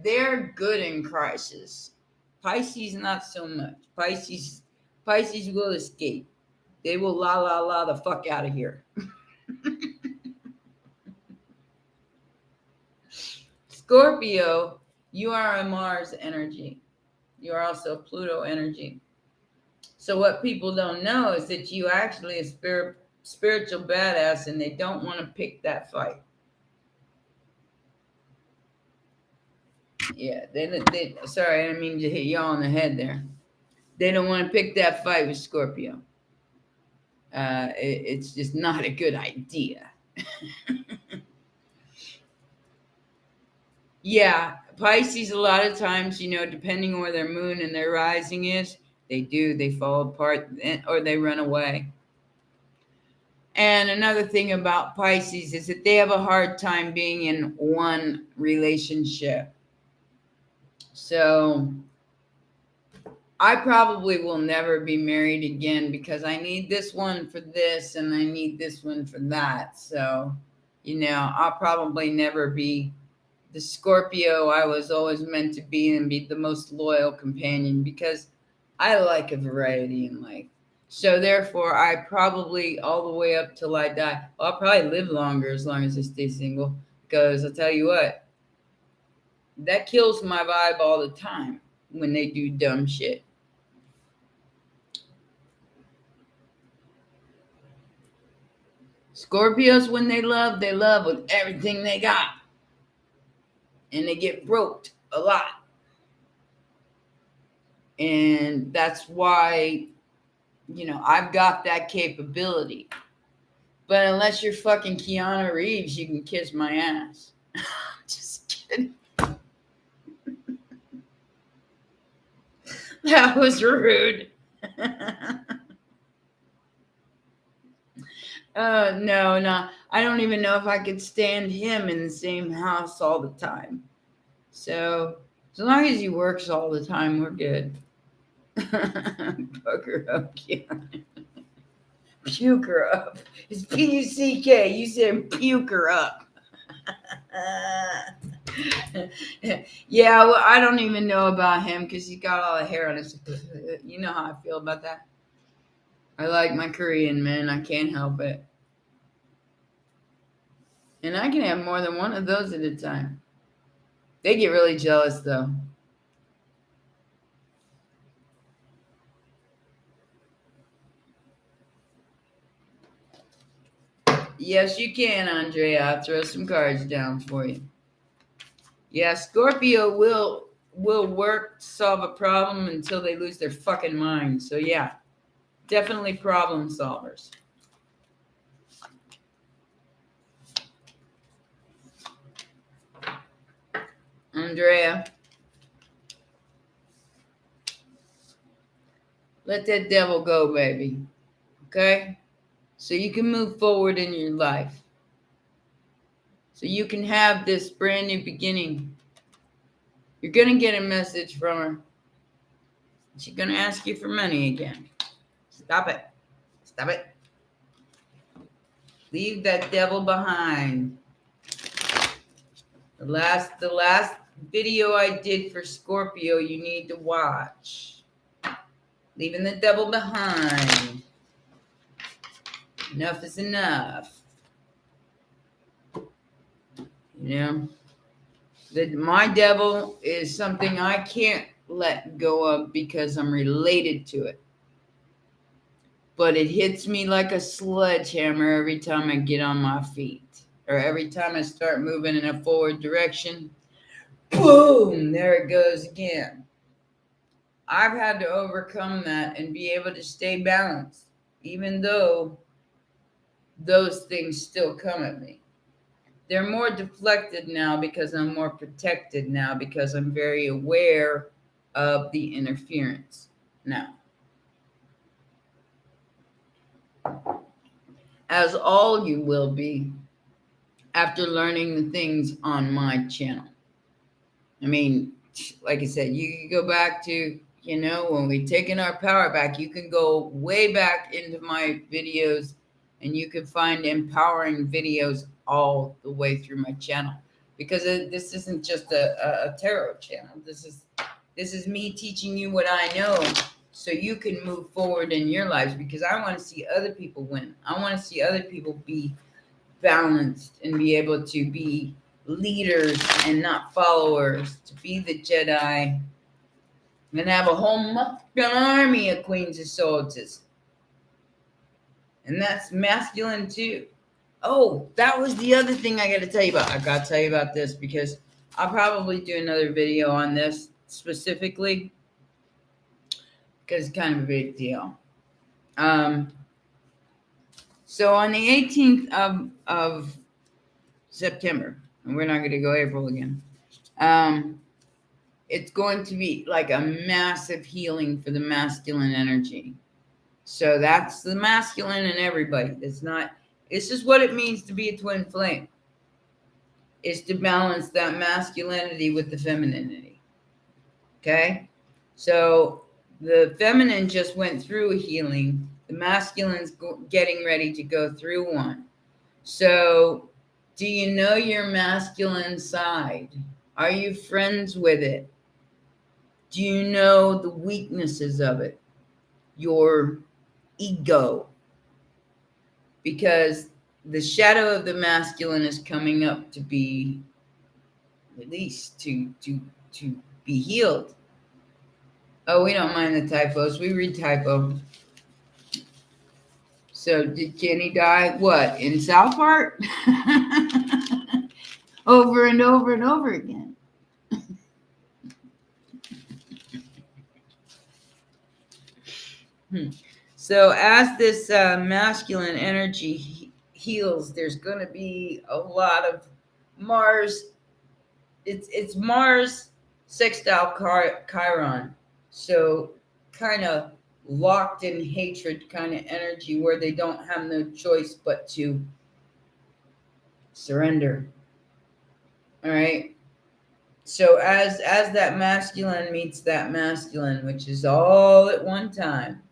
they're good in crisis. Pisces not so much. Pisces will escape. They will la la la the fuck out of here. Scorpio, you are a Mars energy. You are also Pluto energy. So what people don't know is that you actually a spiritual badass, and they don't want to pick that fight. Yeah, they sorry, I didn't mean to hit you all on the head there. They don't want to pick that fight with Scorpio. It's just not a good idea. Yeah, Pisces, a lot of times, depending on where their moon and their rising is, they fall apart or they run away. And another thing about Pisces is that they have a hard time being in one relationship. So I probably will never be married again because I need this one for this and I need this one for that. So, I'll probably never be the Scorpio I was always meant to be and be the most loyal companion because I like a variety in life. So therefore, I probably all the way up till I die, I'll probably live longer as long as I stay single because I'll tell you what, that kills my vibe all the time when they do dumb shit. Scorpios, when they love with everything they got. And they get broke a lot. And that's why, I've got that capability. But unless you're fucking Keanu Reeves, you can kiss my ass. Just kidding. That was rude. No. I don't even know if I could stand him in the same house all the time. So, as long as he works all the time, we're good. Fuck her up, Keanu. Puke her up. It's P-U-C-K. You said puke her up. Yeah, well, I don't even know about him because he got all the hair on his. You know how I feel about that. I like my Korean men. I can't help it. And I can have more than one of those at a time. They get really jealous, though. Yes, you can, Andrea. I'll throw some cards down for you. Yeah, Scorpio will work to solve a problem until they lose their fucking mind. So yeah, definitely problem solvers. Andrea, let that devil go, baby. Okay? So you can move forward in your life. So you can have this brand new beginning. You're going to get a message from her. She's going to ask you for money again. Stop it. Stop it. Leave that devil behind. The last video I did for Scorpio, you need to watch. Leaving the devil behind. Enough is enough. My devil is something I can't let go of because I'm related to it. But it hits me like a sledgehammer every time I get on my feet. Or every time I start moving in a forward direction. Boom! There it goes again. I've had to overcome that and be able to stay balanced, even though those things still come at me. They're more deflected now because I'm more protected now because I'm very aware of the interference now. As all you will be after learning the things on my channel. I mean, like I said, you can go back to, when we've taken our power back, you can go way back into my videos and you can find empowering videos all the way through my channel. Because this isn't just a tarot channel. This is me teaching you what I know so you can move forward in your lives, because I want to see other people win. I want to see other people be balanced and be able to be leaders and not followers, to be the Jedi and have a whole masculine army of queens and soldiers. And that's masculine too. Oh, that was the other thing I got to tell you about. I got to tell you about this because I'll probably do another video on this specifically because it's kind of a big deal. So on the 18th of September, and we're not going to go April again, it's going to be like a massive healing for the masculine energy. So that's the masculine in everybody. It's just what it means to be a twin flame, is to balance that masculinity with the femininity. Okay? So the feminine just went through a healing. The masculine's getting ready to go through one. So do you know your masculine side? Are you friends with it? Do you know the weaknesses of it? Your ego. Because the shadow of the masculine is coming up to be released, to be healed. Oh, we don't mind the typos. We read typo. So did Kenny die? What, in South Park? Over and over and over again. So as this masculine energy heals, there's going to be a lot of Mars. It's Mars sextile Chiron. So kind of locked in hatred kind of energy where they don't have no choice but to surrender. All right. So as that masculine meets that masculine, which is all at one time.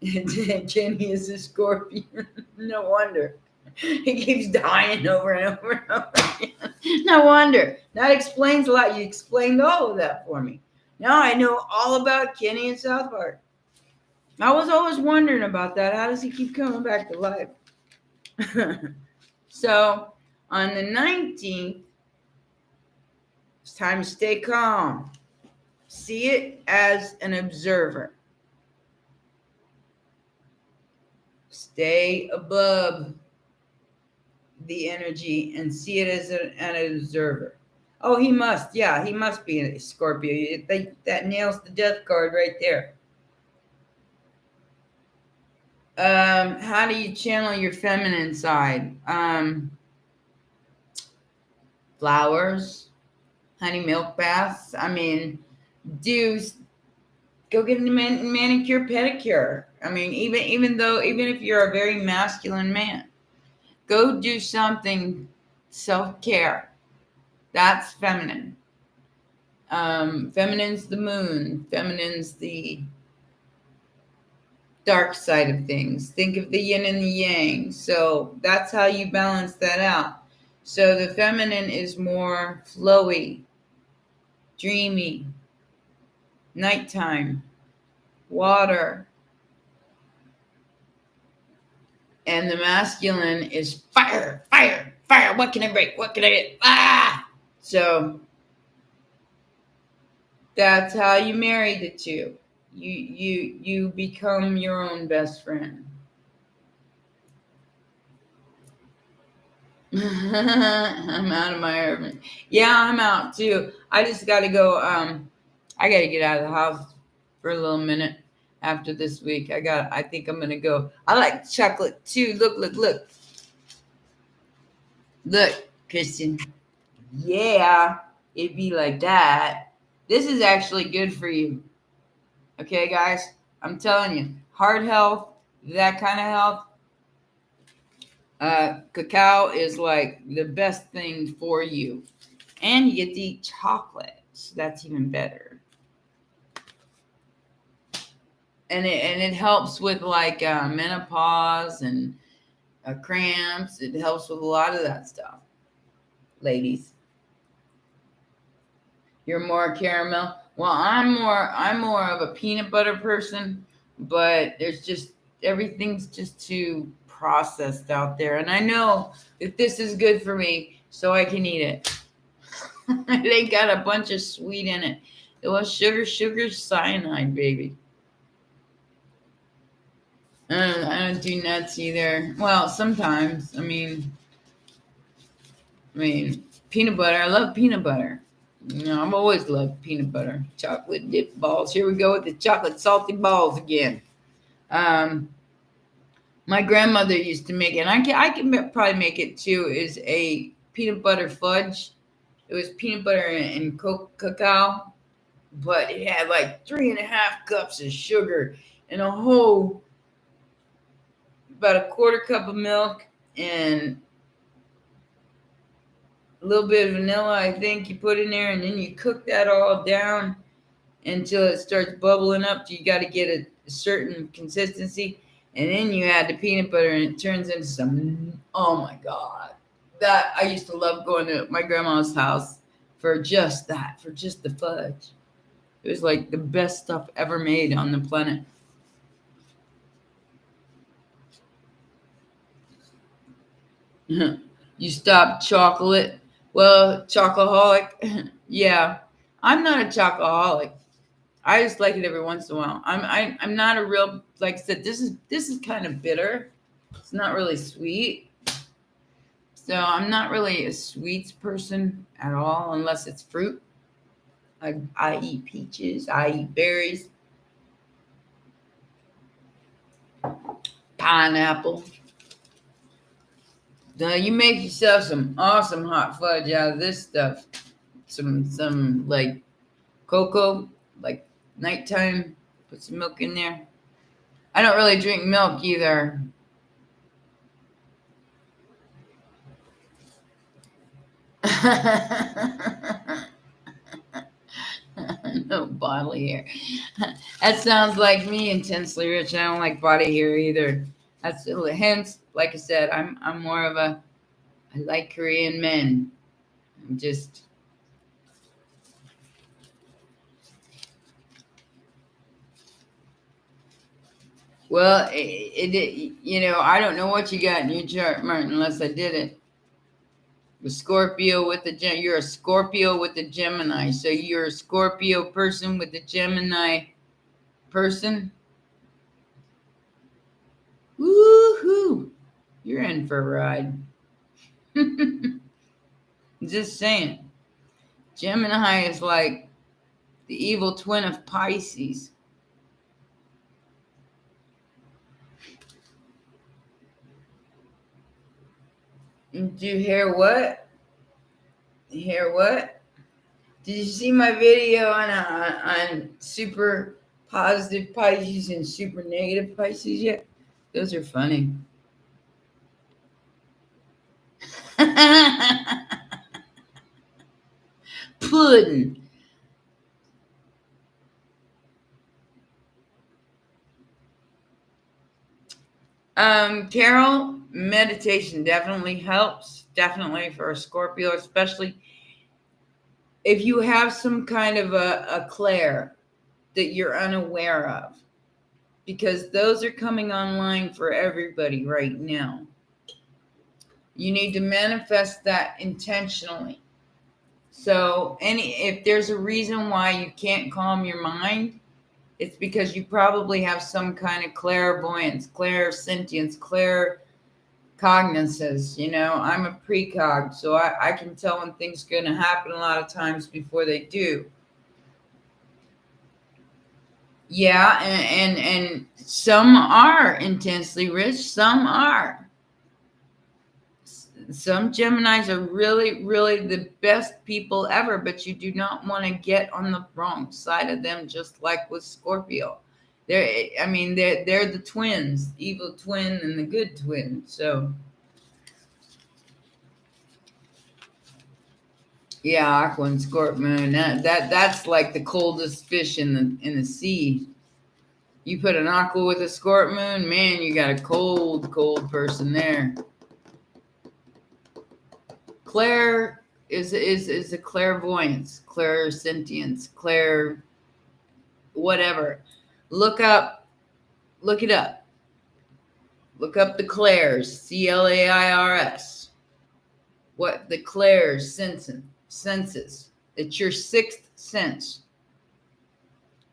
Kenny is a Scorpion. No wonder. He keeps dying over and over and over again. No wonder. That explains a lot. You explained all of that for me. Now I know all about Kenny and South Park. I was always wondering about that. How does he keep coming back to life? So on the 19th, it's time to stay calm. See it as an observer. Stay above the energy and see it as an observer. Oh, he must be a Scorpio. That nails the death card right there. How do you channel your feminine side? Flowers, honey milk baths. I mean, go get a manicure, pedicure. I mean, even if you're a very masculine man, go do something self-care. That's feminine. Feminine's the moon. Feminine's the dark side of things. Think of the yin and the yang. So that's how you balance that out. So the feminine is more flowy, dreamy, nighttime, water. And the masculine is fire, fire, fire. What can I break? What can I get? Ah! So that's how you marry the two. You become your own best friend. I'm out of my urban. Yeah, I'm out too. I just got to go. I got to get out of the house for a little minute after this week. I think I'm gonna go. I like chocolate too. Look, Kristen. Yeah, it'd be like that. This is actually good for you. Okay, guys, I'm telling you, heart health, that kind of health. Cacao is like the best thing for you. And you get to eat chocolate. So that's even better. And it helps with like menopause and cramps. It helps with a lot of that stuff. Ladies. You're more caramel. Well, I'm more of a peanut butter person, but there's just everything's just too processed out there, and I know that this is good for me, so I can eat it. They got a bunch of sweet in it. Well, sugar, cyanide, baby. I don't do nuts either. Well, sometimes. I mean, peanut butter. I love peanut butter. You know, I've always loved peanut butter. Chocolate dip balls. Here we go with the chocolate salty balls again. Um, my grandmother used to make it, and I can probably make it too. Is a peanut butter fudge. It was peanut butter and cacao, but it had like 3.5 cups of sugar and a whole about a quarter cup of milk and a little bit of vanilla, I think you put in there, and then you cook that all down until it starts bubbling up. You got to get a certain consistency, and then you add the peanut butter, and it turns into some. Oh my god, that I used to love going to my grandma's house for just that, for just the fudge. It was like the best stuff ever made on the planet. You stop chocolate. Well, chocoholic. Yeah, I'm not a chocoholic. I just like it every once in a while. I'm not a real, like I said. This is kind of bitter. It's not really sweet. So I'm not really a sweets person at all, unless it's fruit. I eat peaches. I eat berries, pineapple. Now you make yourself some awesome hot fudge out of this stuff. Some like cocoa, like nighttime. Put some milk in there. I don't really drink milk either. No bodily hair. That sounds like me, intensely rich. I don't like body hair either. That's hence, like I said, I'm more of a I like Korean men. I'm just well, I don't know what you got in your chart, Martin, unless I did it. The Scorpio with the you're a Scorpio with the Gemini, so you're a Scorpio person with the Gemini person. Woohoo! You're in for a ride. Just saying. Gemini is like the evil twin of Pisces. Do you hear what? You hear what? Did you see my video on super positive Pisces and super negative Pisces yet? Those are funny. Pudding. Carol, meditation definitely helps. Definitely for a Scorpio, especially if you have some kind of a clair that you're unaware of, because those are coming online for everybody right now. You need to manifest that intentionally. So, if there's a reason why you can't calm your mind, it's because you probably have some kind of clairvoyance, clairsentience, claircognizance. I'm a precog, so I can tell when things are going to happen a lot of times before they do. Yeah, and some are intensely rich, some are. Some Geminis are really, really the best people ever, but you do not want to get on the wrong side of them, just like with Scorpio. They're the twins, evil twin and the good twin. So yeah, Aqua and Scorpio, that's like the coldest fish in the sea. You put an Aqua with a Scorpio, man, you got a cold person there. Claire is a clairvoyance, clairsentience, clair whatever. Look up, look it up. Look up the clairs, CLAIRS. What the clairs senses. It's your sixth sense.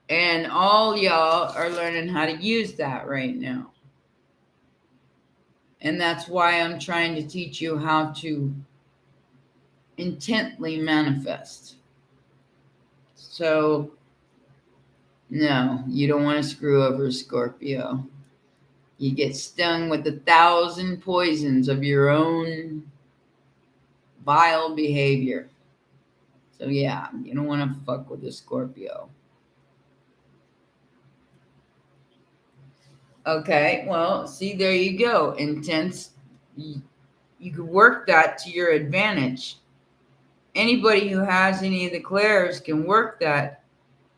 And all y'all are learning how to use that right now. And that's why I'm trying to teach you how to intently manifest. So, no, you don't want to screw over Scorpio. You get stung with 1,000 poisons of your own vile behavior. So, yeah, you don't want to fuck with a Scorpio. Okay, well, see, there you go. Intense. You could work that to your advantage. Anybody who has any of the clairs can work that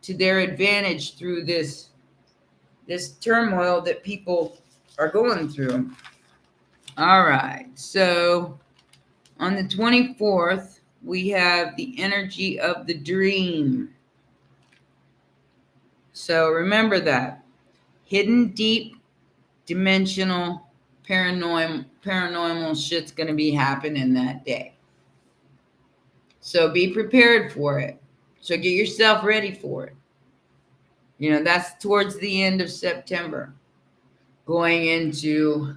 to their advantage through this turmoil that people are going through. All right, so on the 24th, we have the energy of the dream. So remember that. Hidden, deep, dimensional, paranormal shit's going to be happening that day. So be prepared for it. So get yourself ready for it. You know, that's towards the end of September, going into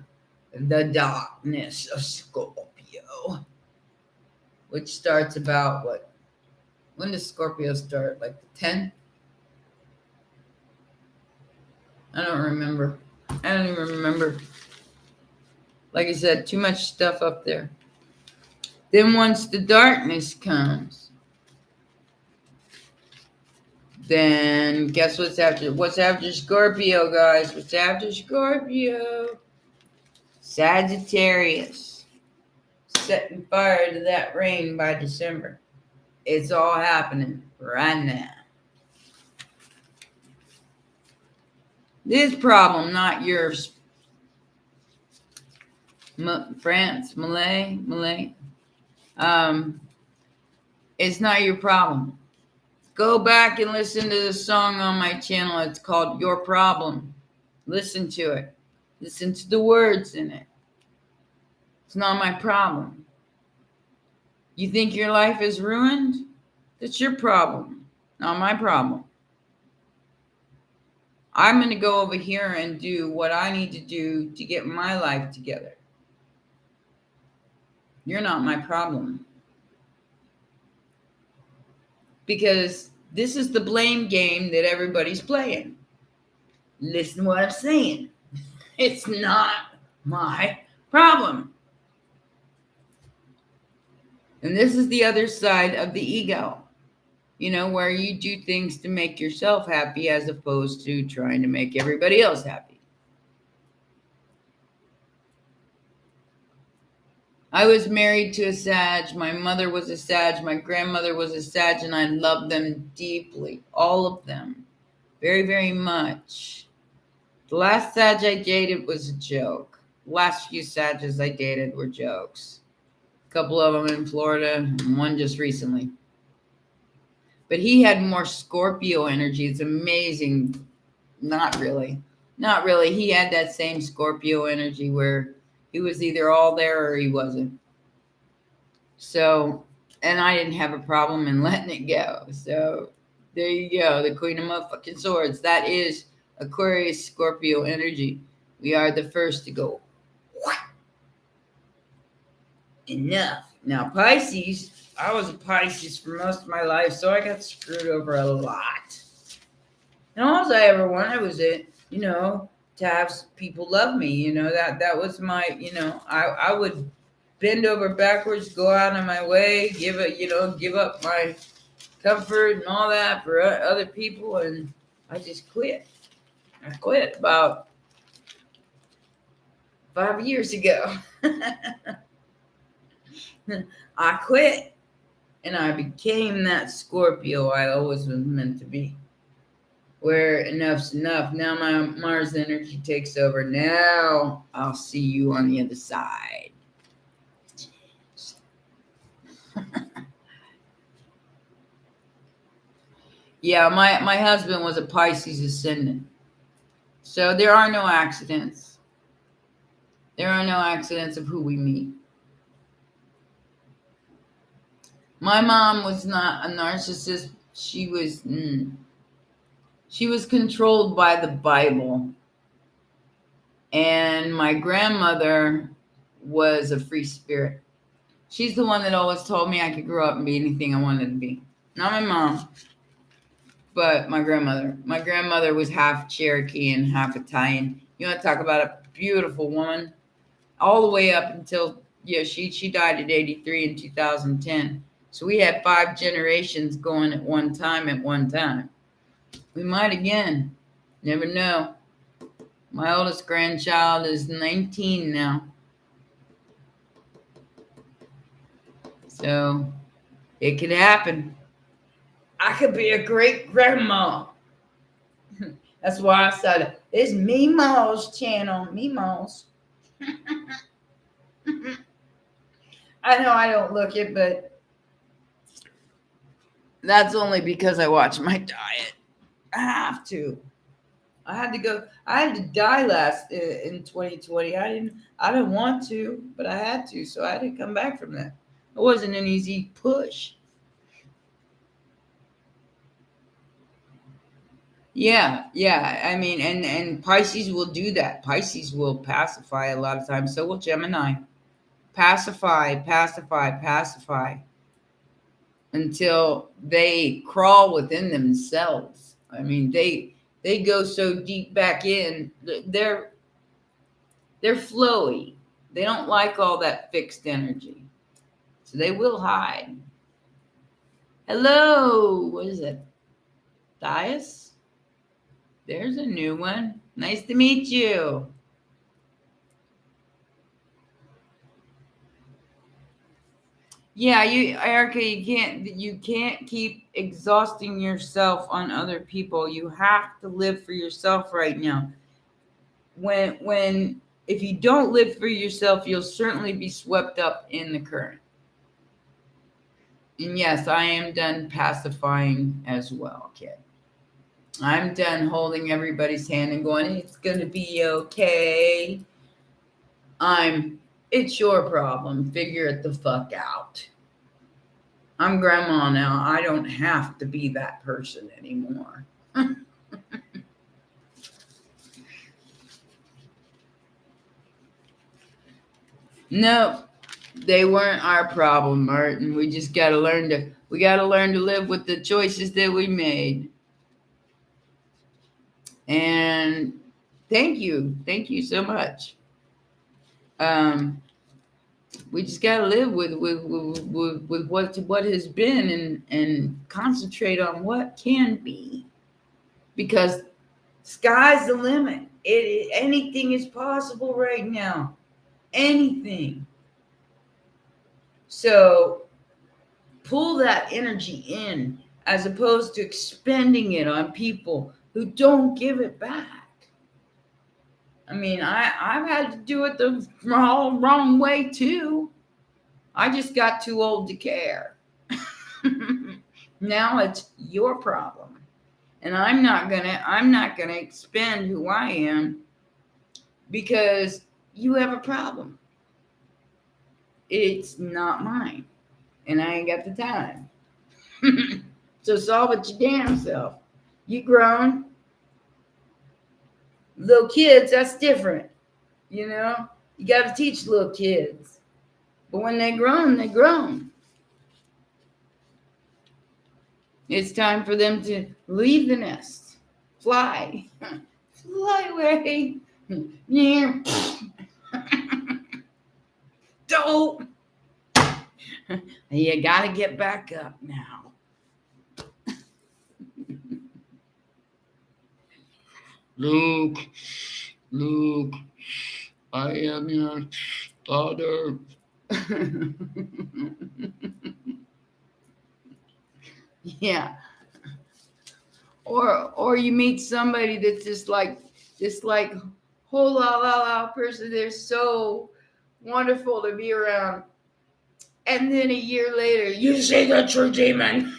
the darkness of Scorpio, which starts about what? When does Scorpio start? Like the 10th? I don't remember. I don't even remember. Like I said, too much stuff up there. Then once the darkness comes, then guess what's after? What's after Scorpio, guys? What's after Scorpio? Sagittarius. Setting fire to that rain by December. It's all happening right now. This problem, not yours. France, Malay. It's not your problem. Go back and listen to the song on my channel. It's called Your Problem. Listen to it. Listen to the words in it. It's not my problem. You think your life is ruined? That's your problem, not my problem. I'm going to go over here and do what I need to do to get my life together. You're not my problem. Because this is the blame game that everybody's playing. Listen to what I'm saying. It's not my problem. And this is the other side of the ego. You know, where you do things to make yourself happy as opposed to trying to make everybody else happy. I was married to a Sag. My mother was a Sag. My grandmother was a Sag, and I loved them deeply. All of them. Very, very much. The last Sag I dated was a joke. The last few Sages I dated were jokes. A couple of them in Florida, and one just recently. But he had more Scorpio energy. It's amazing. Not really. Not really. He had that same Scorpio energy where he was either all there or he wasn't. So, and I didn't have a problem in letting it go. So, there you go. The Queen of Motherfucking Swords. That is Aquarius Scorpio energy. We are the first to go. Enough. Now, Pisces, I was a Pisces for most of my life, so I got screwed over a lot. And all I ever wanted was it, you know, to have people love me. You know, that was my, you know, I would bend over backwards, go out of my way, give up my comfort and all that for other people, and I just quit. I quit about 5 years ago. I quit, and I became that Scorpio I always was meant to be. Where enough's enough. Now my Mars energy takes over. Now I'll see you on the other side. Yeah, my husband was a Pisces ascendant. So there are no accidents. There are no accidents of who we meet. My mom was not a narcissist. She was controlled by the Bible. And my grandmother was a free spirit. She's the one that always told me I could grow up and be anything I wanted to be. Not my mom, but my grandmother. My grandmother was half Cherokee and half Italian. You want to talk about a beautiful woman? All the way up until, yeah, she died at 83 in 2010. So we had 5 generations going at one time. We might again. Never know. My oldest grandchild is 19 now. So it could happen. I could be a great grandma. That's why I said it's Memo's channel. Memo's. I know I don't look it, but that's only because I watch my diet. I have to. I had to go. I had to die last in 2020. I didn't want to, but I had to. So I had to come back from that. It wasn't an easy push. Yeah. I mean, and Pisces will do that. Pisces will pacify a lot of times. So will Gemini. Pacify until they crawl within themselves. I mean, they go so deep back in. They're flowy. They don't like all that fixed energy, so they will hide. Hello, what is it? Dias? There's a new one. Nice to meet you. Yeah, Erica, you can't keep exhausting yourself on other people. You have to live for yourself right now. When if you don't live for yourself, you'll certainly be swept up in the current. And yes, I am done pacifying as well, kid. I'm done holding everybody's hand and going, it's gonna be okay. It's your problem. Figure it the fuck out. I'm grandma now. I don't have to be that person anymore. No, they weren't our problem, Martin. We gotta learn to live with the choices that we made. And thank you so much. Um, we just gotta live with what has been and concentrate on what can be, because sky's the limit. Anything is possible right now. Anything. So pull that energy in as opposed to expending it on people who don't give it back. I mean, I've had to do it the wrong way too. I just got too old to care. Now it's your problem. And I'm not gonna expend who I am because you have a problem. It's not mine. And I ain't got the time. So solve it your damn self. You grown. Little kids, that's different. You know? You gotta teach little kids. But when they're grown, they're grown. It's time for them to leave the nest. Fly. Fly away. Yeah. Don't. You gotta get back up now. Luke, I am your daughter. Yeah. Or you meet somebody that's just like whole la person. They're so wonderful to be around. And then a year later, you see the true demon.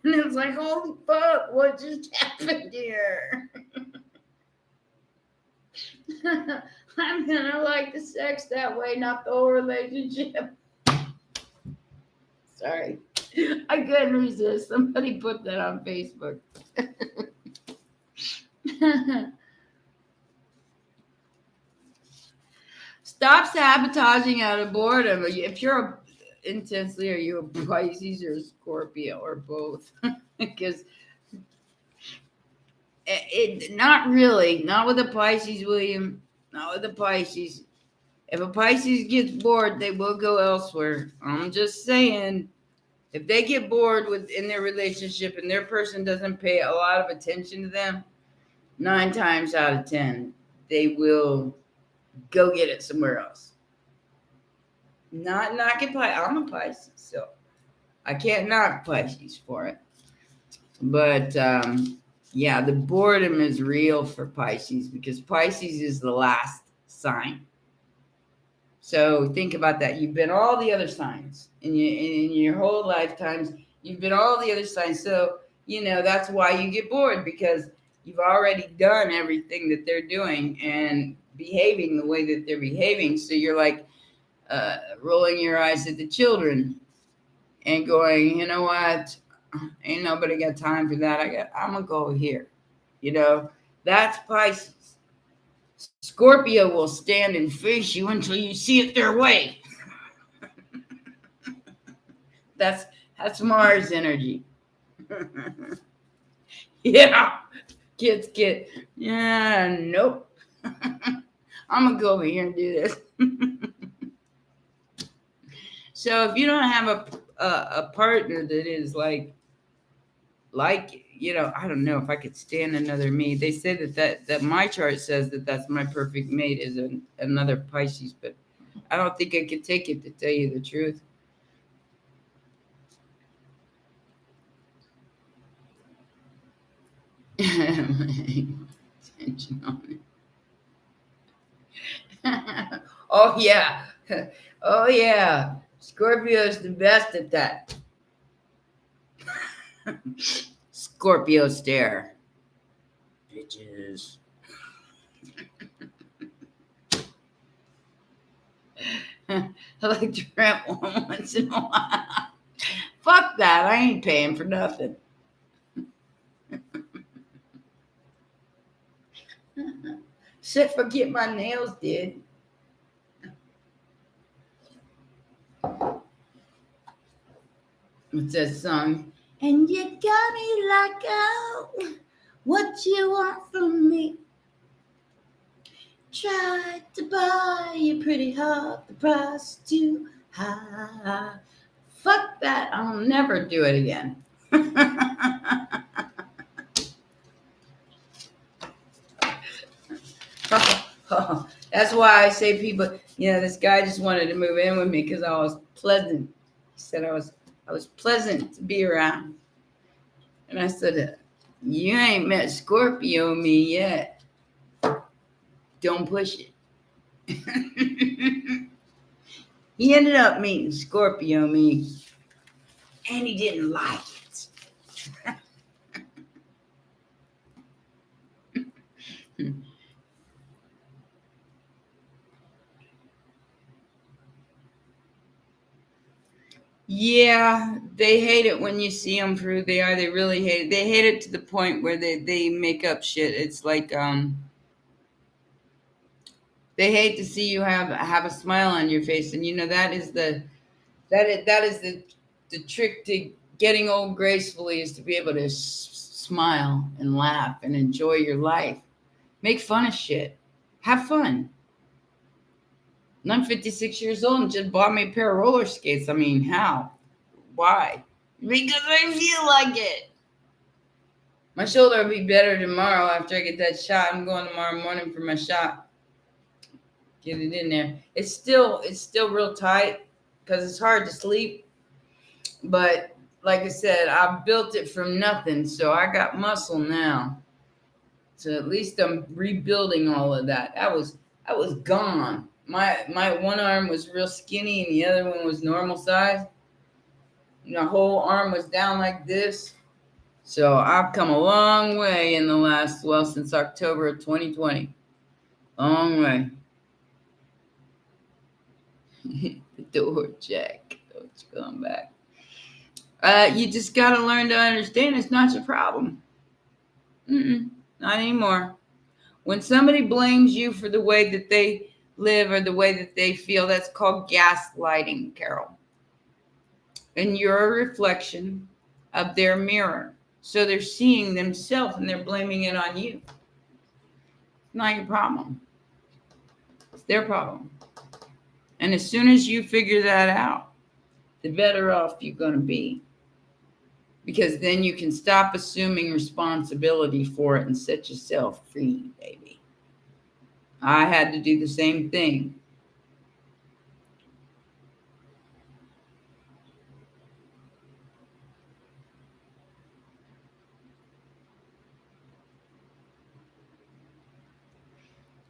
And it's like, holy fuck, what just happened here? I'm gonna like the sex that way, not the whole relationship. Sorry. I couldn't resist. Somebody put that on Facebook. Stop sabotaging out of boredom. If you're intensely, are you a Pisces or a Scorpio or both? Because not really, not with a Pisces, William. Not with a Pisces. If a Pisces gets bored, they will go elsewhere. I'm just saying, if they get bored in their relationship and their person doesn't pay a lot of attention to them, 9 times out of 10, they will go get it somewhere else. Not knocking Pisces. I'm a Pisces, so I can't knock Pisces for it. But yeah, the boredom is real for Pisces because Pisces is the last sign. So think about that. You've been all the other signs in your whole lifetimes. You've been all the other signs. So, that's why you get bored, because you've already done everything that they're doing and behaving the way that they're behaving. So you're like rolling your eyes at the children and going, you know what? Ain't nobody got time for that. I'm going to go here. That's Pisces. Scorpio will stand and face you until you see it their way. That's Mars energy. Yeah. Kids. Yeah, nope. I'm going to go over here and do this. So if you don't have a partner that is like, I don't know if I could stand another me. They say that my chart says that's my perfect mate is another Pisces, but I don't think I could take it, to tell you the truth. Oh yeah. Oh yeah. Scorpio is the best at that. Scorpio stare. Bitches. I like to rent one once in a while. Fuck that. I ain't paying for nothing. Except for get my nails did. What's that song? And you got me like, oh, what you want from me? Tried to buy you pretty hard, the price too high. Fuck that. I'll never do it again. That's why I say people, this guy just wanted to move in with me because I was pleasant. He said I was pleasant to be around. And I said, you ain't met Scorpio me yet. Don't push it. He ended up meeting Scorpio me, and he didn't like it. Yeah, they hate it when you see them for who they are. They really hate it. They hate it to the point where they make up shit. It's like they hate to see you have a smile on your face, and that is the trick to getting old gracefully, is to be able to smile and laugh and enjoy your life. Make fun of shit. Have fun. And I'm 56 years old and just bought me a pair of roller skates. I mean, how? Why? Because I feel like it. My shoulder will be better tomorrow after I get that shot. I'm going tomorrow morning for my shot. Get it in there. It's still real tight because it's hard to sleep. But like I said, I built it from nothing, so I got muscle now. So at least I'm rebuilding all of that. I was gone. My one arm was real skinny and the other one was normal size. My whole arm was down like this. So I've come a long way in the last, well, since October of 2020. Long way. The door, Jack. Don't you come back. You just got to learn to understand it's not your problem. Not anymore. When somebody blames you for the way that they live or the way that they feel, that's called gaslighting, Carol. And you're a reflection of their mirror. So they're seeing themselves and they're blaming it on you. It's not your problem. It's their problem. And as soon as you figure that out, the better off you're going to be. Because then you can stop assuming responsibility for it and set yourself free, baby. I had to do the same thing.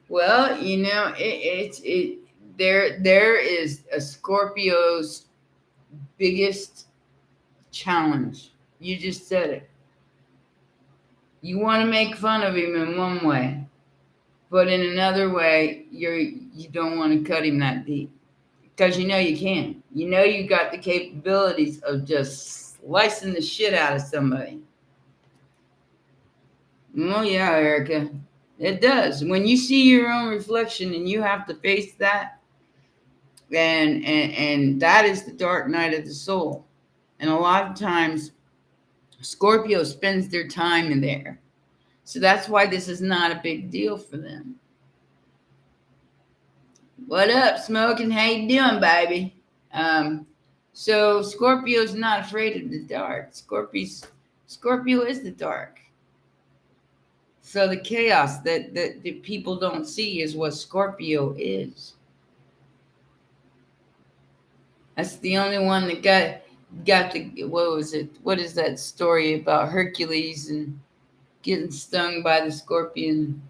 Well, there is a Scorpio's biggest challenge. You just said it. You want to make fun of him in one way, but in another way, you don't want to cut him that deep because you know you can. You know you got the capabilities of just slicing the shit out of somebody. Oh yeah, Erica, it does. When you see your own reflection and you have to face that, and that is the dark night of the soul. And a lot of times, Scorpio spends their time in there. So that's why this is not a big deal for them. What up, Smoking? How you doing, baby? So Scorpio's not afraid of the dark. Scorpio is the dark. So the chaos that people don't see is what Scorpio is. That's the only one that got the, what was it? What is that story about Hercules and getting stung by the scorpion?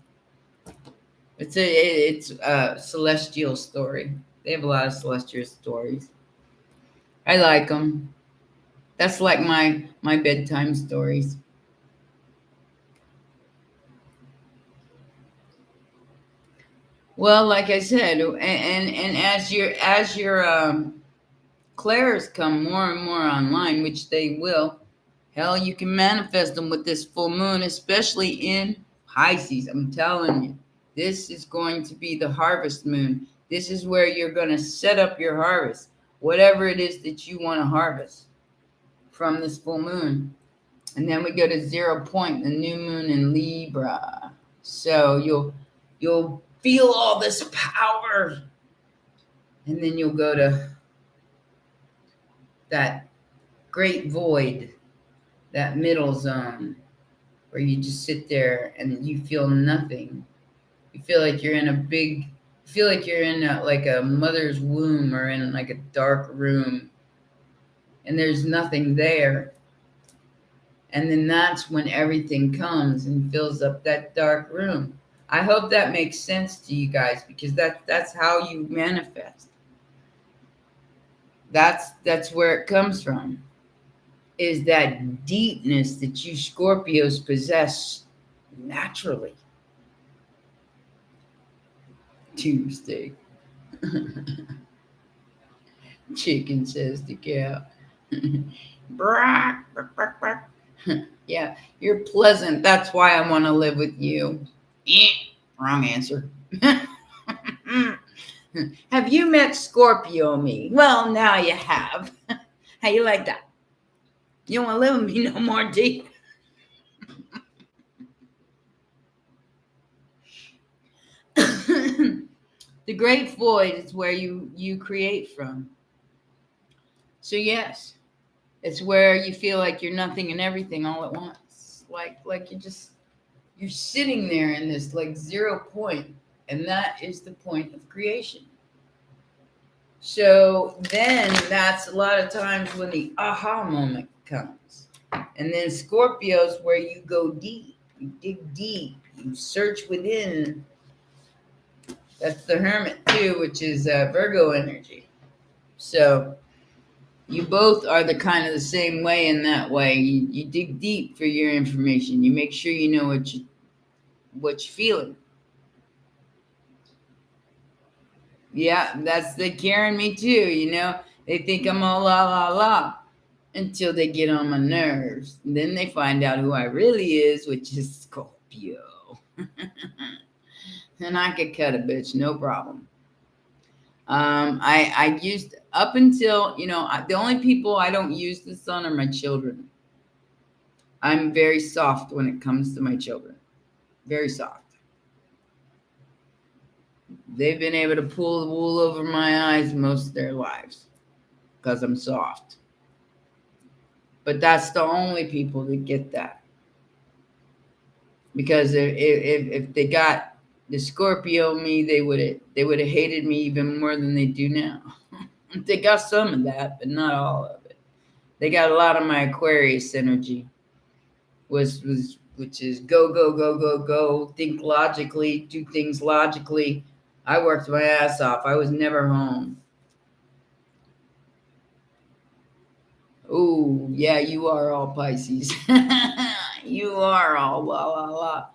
It's a celestial story. They have a lot of celestial stories. I like them. That's like my bedtime stories. Well, like I said, and as your clairs come more and more online, which they will, hell, you can manifest them with this full moon, especially in Pisces. I'm telling you, this is going to be the harvest moon. This is where you're going to set up your harvest, whatever it is that you want to harvest from this full moon. And then we go to 0 point, the new moon in Libra. So you'll feel all this power, and then you'll go to that great void, that middle zone, where you just sit there and you feel nothing. You feel like you're in like a mother's womb or in like a dark room, and there's nothing there. And then that's when everything comes and fills up that dark room. I hope that makes sense to you guys, because that's how you manifest. That's where it comes from. Is that deepness that you Scorpios possess naturally. Tuesday. Chicken, says the cow. Yeah, you're pleasant. That's why I want to live with you. Wrong answer. Have you met Scorpio me? Well, now you have. How you like that? You don't want to live with me no more, do you? The great void is where you create from. So yes, it's where you feel like you're nothing and everything all at once. Like you're sitting there in this like 0 point, and that is the point of creation. So then that's a lot of times when the aha moment comes. And then Scorpio's where you go deep, you dig deep, you search within. That's the Hermit too, which is Virgo energy. So You both are the kind of the same way in that way. You dig deep for your information. You make sure you know what you're feeling. Yeah, that's the Karen me too, you know. They think I'm all la la la until they get on my nerves. And then they find out who I really is, which is Scorpio. And I could cut a bitch, no problem. I used up until, the only people I don't use this on are my children. I'm very soft when it comes to my children. Very soft. They've been able to pull the wool over my eyes most of their lives because I'm soft. But that's the only people that get that. Because if they got the Scorpio me, they would have hated me even more than they do now. They got some of that, but not all of it. They got a lot of my Aquarius energy, which is go go go go go, think logically, do things logically. I worked my ass off. I was never home. Oh yeah, you are all Pisces. You are all la la la.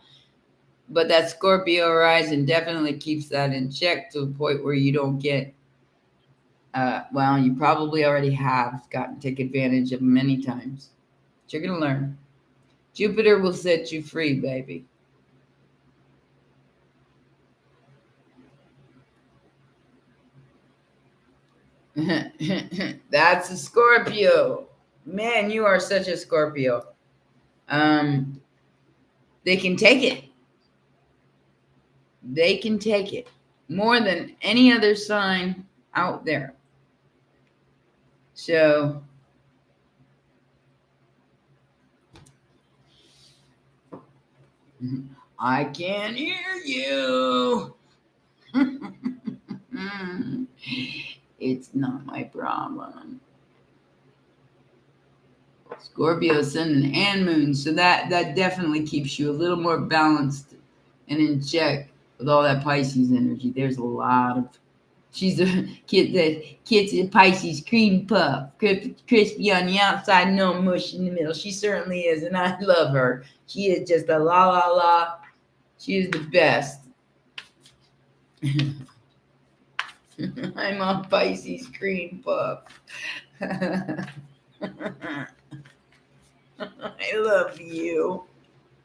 But that Scorpio horizon definitely keeps that in check to a point where you don't get. Well, you probably already have gotten take advantage of many times. But you're gonna learn. Jupiter will set you free, baby. That's a Scorpio. Man, you are such a Scorpio. Um, they can take it. They can take it more than any other sign out there. So I can hear you. It's not my problem. Scorpio, Sun, and Moon. So that definitely keeps you a little more balanced and in check with all that Pisces energy. There's a lot of. She's a kid that kid's a Pisces cream puff, crispy on the outside, no mush in the middle. She certainly is, and I love her. She is just a la la la. She is the best. I'm a Pisces cream puff. I love you.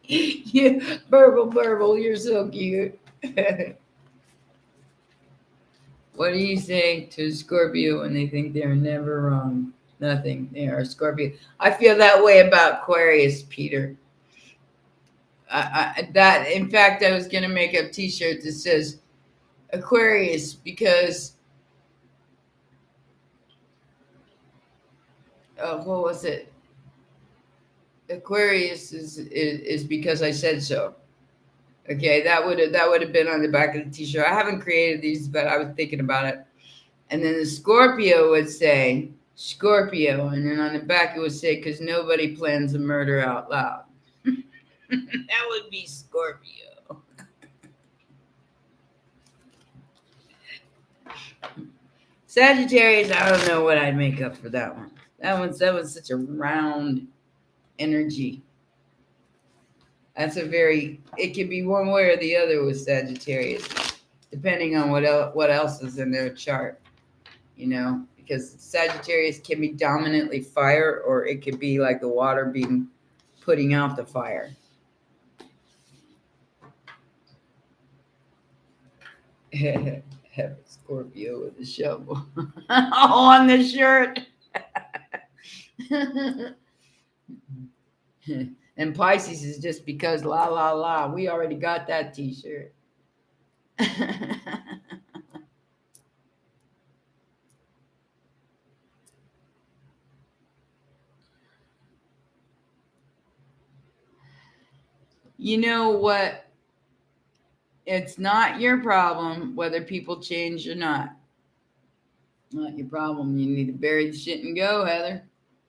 You burble burble, you're so cute. What do you say to Scorpio when they think they're never wrong? Nothing. They are Scorpio. I feel that way about Aquarius, Peter. That in fact, I was gonna make a T-shirt that says Aquarius because what was it? Aquarius is because I said so. Okay, that would have been on the back of the T-shirt. I haven't created these, but I was thinking about it. And then the Scorpio would say Scorpio, and then on the back it would say because nobody plans a murder out loud. That would be Scorpio. Sagittarius, I don't know what I'd make up for that one. That was such a round energy. It could be one way or the other with Sagittarius, depending on what else is in their chart, because Sagittarius can be dominantly fire, or it could be like the water being putting out the fire. Have a Scorpio with a shovel. On the shirt. And Pisces is just because la la la. We already got that T-shirt. You know what? It's not your problem whether people change or not. Not your problem. You need to bury the shit and go, Heather.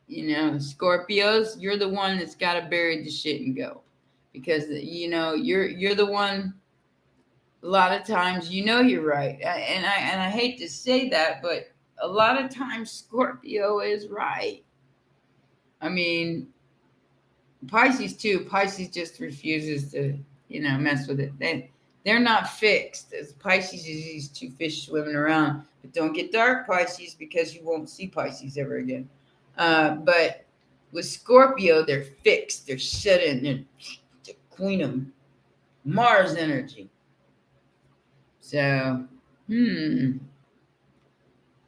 Scorpios, you're the one that's got to bury the shit and go, because you're the one. A lot of times, you're right, and I hate to say that, but a lot of times Scorpio is right. I mean, Pisces too. Pisces just refuses to, mess with it. They're not fixed. As Pisces is these two fish swimming around. But don't get dark Pisces because you won't see Pisces ever again. But with Scorpio, they're fixed. They're shut in. They're the queen of Mars energy. So, no,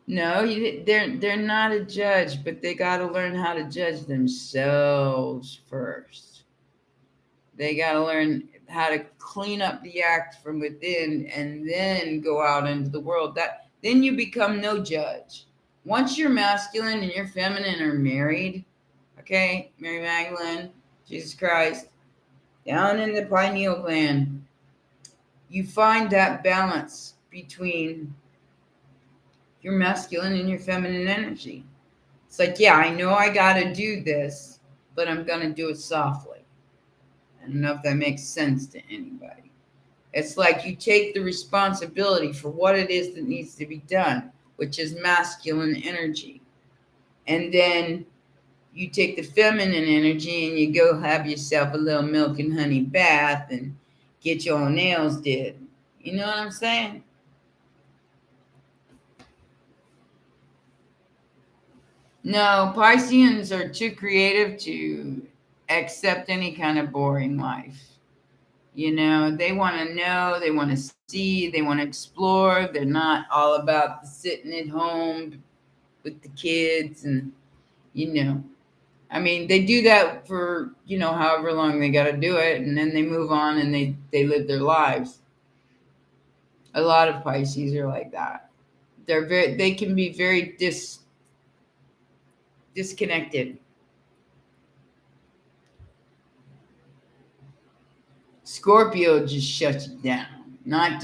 they're not a judge, but they got to learn how to judge themselves first. They got to learn how to clean up the act from within and then go out into the world. That then you become no judge. Once your masculine and your feminine are married, okay, Mary Magdalene, Jesus Christ, down in the pineal gland, you find that balance between your masculine and your feminine energy. It's like, yeah, I know I got to do this, but I'm going to do it softly. I don't know if that makes sense to anybody. It's like you take the responsibility for what it is that needs to be done, which is masculine energy. And then you take the feminine energy and you go have yourself a little milk and honey bath and get your nails did. You know what I'm saying? No, Pisceans are too creative to accept any kind of boring life. They want to know, they want to see, they want to explore. They're not all about the sitting at home with the kids and, I mean, they do that for, however long they got to do it. And then they move on and they live their lives. A lot of Pisces are like that. They can be very disconnected. Scorpio just shuts you down. Not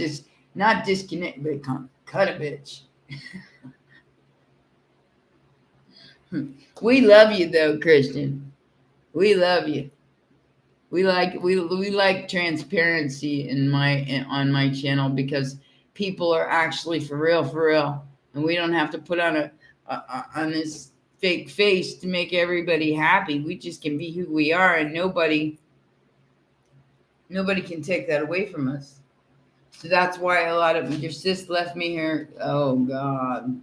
disconnect, but cut a bitch. We love you though, Christian. We love you. We like transparency on my channel because people are actually for real, and we don't have to put on on this fake face to make everybody happy. We just can be who we are, and nobody can take that away from us. So that's why a lot of your sis left me here. Oh God,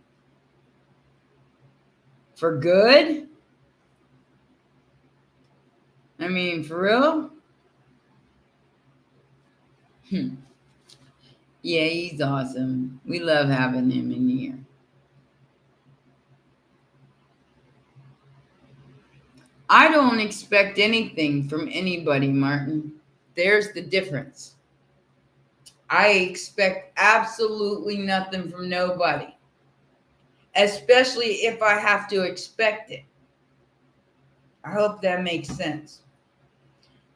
for good. I mean, for real. Yeah, he's awesome. We love having him in here. I don't expect anything from anybody, Martin. There's the difference. I expect absolutely nothing from nobody, especially if I have to expect it. I hope that makes sense.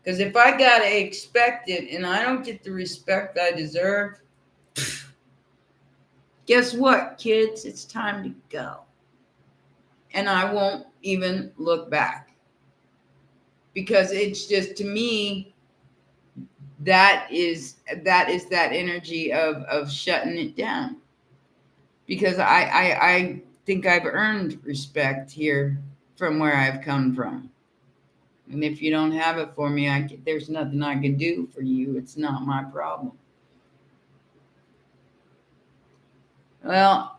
Because if I got to expect it and I don't get the respect I deserve, guess what, kids? It's time to go. And I won't even look back. Because it's just, to me, that is that energy of shutting it down. Because I think I've earned respect here from where I've come from. And if you don't have it for me, there's nothing I can do for you. It's not my problem. Well,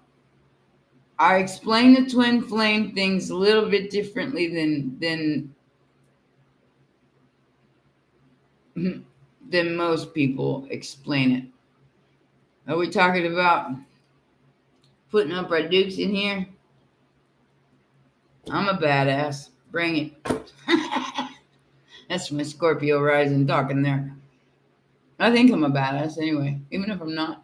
I explain the twin flame things a little bit differently than most people explain it. Are we talking about putting up our dukes in here? I'm a badass. Bring it. That's my Scorpio rising talking there. I think I'm a badass anyway, even if I'm not.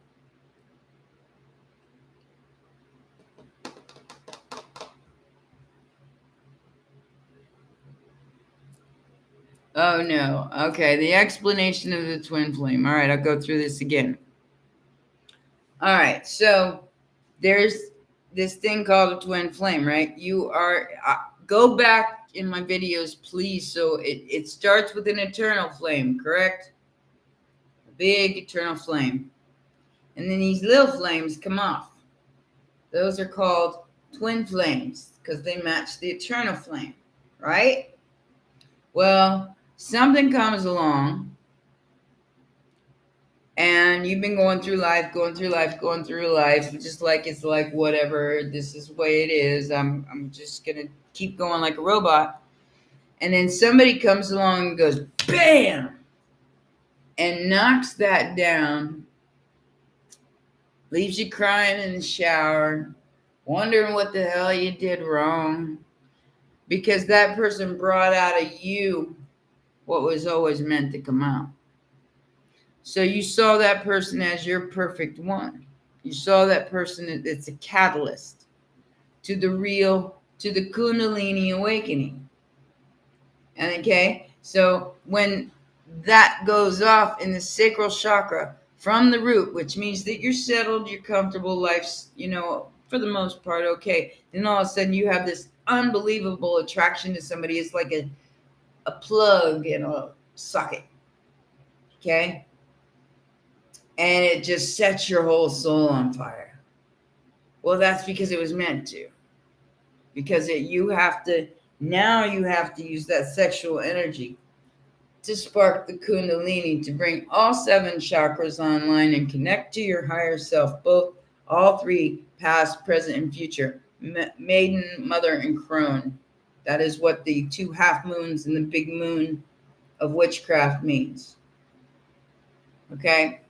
Oh no. Okay, the explanation of the twin flame. All right, I'll go through this again. All right, so there's this thing called a twin flame, right? You are, go back in my videos, please. So it starts with an eternal flame, correct? A big eternal flame. And then these little flames come off. Those are called twin flames because they match the eternal flame, right? Well, something comes along and you've been going through life, just like it's like whatever, this is the way it is. I'm just gonna keep going like a robot. And then somebody comes along and goes, bam, and knocks that down, leaves you crying in the shower, wondering what the hell you did wrong, because that person brought out of you what was always meant to come out. So you saw that person as your perfect one. You saw that person, it's a catalyst to the Kundalini awakening. And okay, so when that goes off in the sacral chakra from the root, which means that you're settled, you're comfortable, life's, for the most part, okay. Then all of a sudden you have this unbelievable attraction to somebody. It's like a plug in a socket. Okay. And it just sets your whole soul on fire. Well, that's because it was meant to. Because you have to use that sexual energy to spark the Kundalini, to bring all 7 chakras online and connect to your higher self, all 3, past, present, and future, maiden, mother, and crone. That is what the 2 half moons and the big moon of witchcraft means. Okay?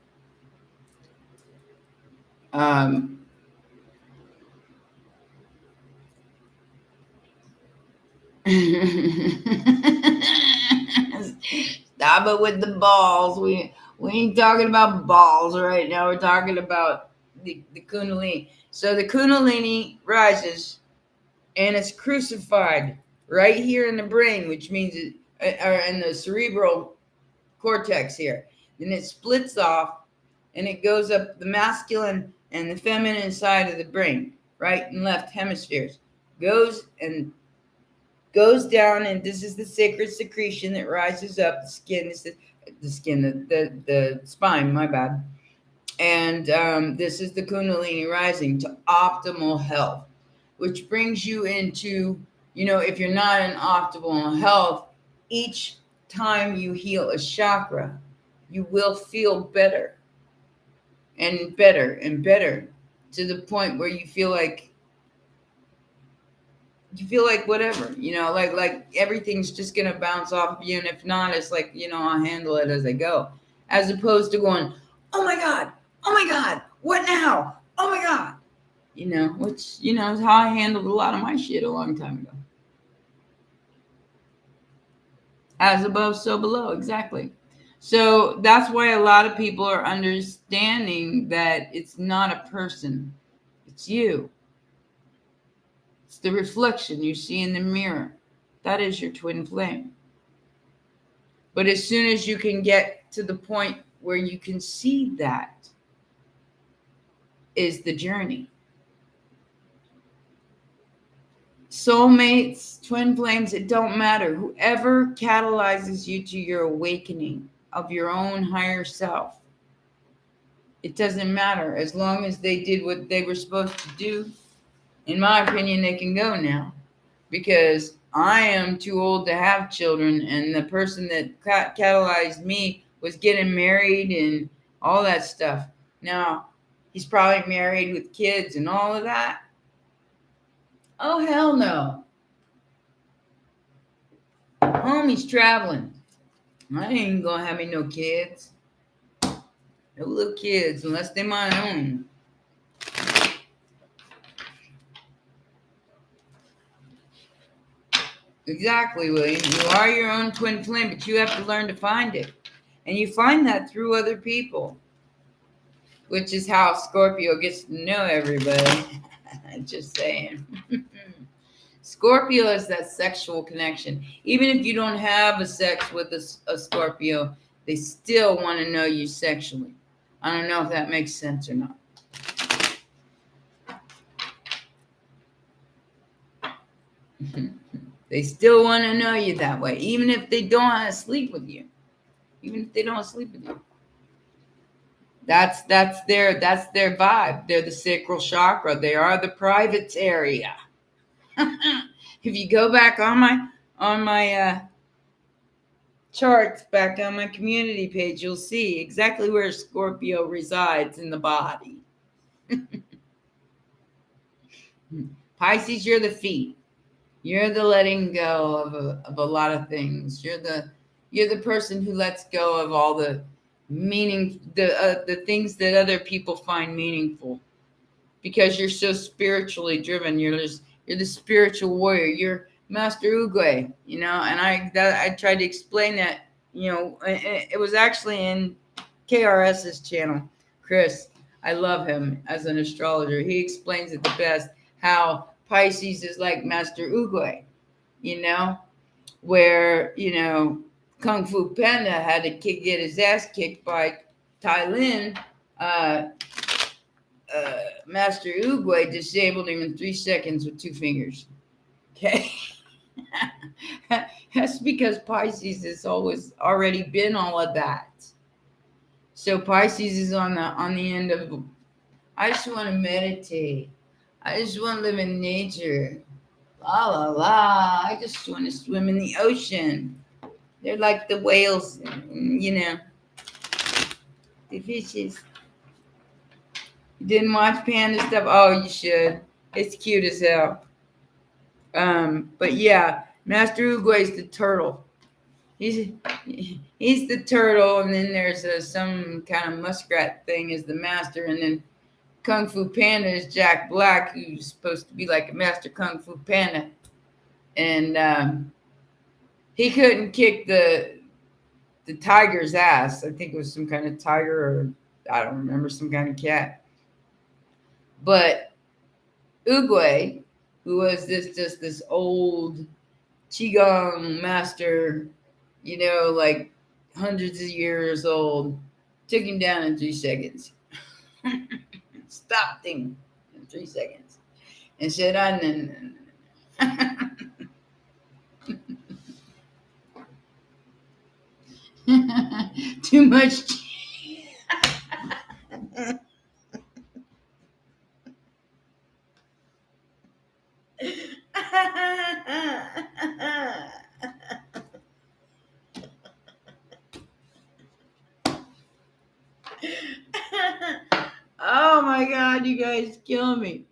Stop it with the balls. We ain't talking about balls right now. We're talking about the Kundalini. So the Kundalini rises and it's crucified right here in the brain, which means or in the cerebral cortex here. Then it splits off and it goes up the masculine and the feminine side of the brain, right and left hemispheres. Goes down, and this is the sacred secretion that rises up. The skin is the spine, my bad. And this is the Kundalini rising to optimal health, which brings you into, if you're not in optimal health, each time you heal a chakra, you will feel better and better and better, to the point where you feel like whatever, like everything's just gonna bounce off of you, and if not, it's like, I'll handle it as I go, as opposed to going, oh my god, what now, oh my god, which is how I handled a lot of my shit a long time ago. As above, so below, exactly. So that's why a lot of people are understanding that it's not a person, it's you. It's the reflection you see in the mirror. That is your twin flame. But as soon as you can get to the point where you can see that, is the journey. Soulmates, twin flames, it don't matter. Whoever catalyzes you to your awakening of your own higher self, it doesn't matter. As long as they did what they were supposed to do, in my opinion, they can go now. Because I am too old to have children, and the person that catalyzed me was getting married and all that stuff. Now, he's probably married with kids and all of that. Oh, hell no. Homie's traveling. I ain't gonna have me no kids. No little kids, unless they're my own. Exactly, William. You are your own twin flame, but you have to learn to find it. And you find that through other people, which is how Scorpio gets to know everybody. Just saying. Scorpio is that sexual connection. Even if you don't have a sex with a Scorpio, they still want to know you sexually. I don't know if that makes sense or not. They still want to know you that way, even if they don't want to sleep with you. That's their vibe. They're the sacral chakra. They are the private area. If you go back on my charts, back on my community page, you'll see exactly where Scorpio resides in the body. Pisces, you're the feet. You're the letting go of a lot of things. You're the person who lets go of all the meaning, the things that other people find meaningful, because you're so spiritually driven. You're the spiritual warrior. You're Master Ugwe, and I tried to explain that. It was actually in KRS's channel. Chris, I love him as an astrologer. He explains it the best, how Pisces is like Master Ugwe, you know, where, Kung Fu Panda had to get his ass kicked by Tai Lin. Master Ugwe disabled him in 3 seconds with 2 fingers. Okay. That's because Pisces has always already been all of that. So Pisces is on the end of, I just want to meditate. I just want to live in nature. La la la. I just want to swim in the ocean. They're like the whales, the fishes. You didn't watch Panda stuff? Oh, you should. It's cute as hell. But yeah, Master Uguay's the turtle. He's the turtle, and then there's some kind of muskrat thing is the master, and then Kung Fu Panda is Jack Black, who's supposed to be like a master Kung Fu Panda, and he couldn't kick the tiger's ass. I think it was some kind of tiger, or I don't remember, some kind of cat. But Uguay, who was this old qigong master, like hundreds of years old, took him down in 3 seconds. Stopped him in 3 seconds and said, too much. Oh my God, you guys kill me.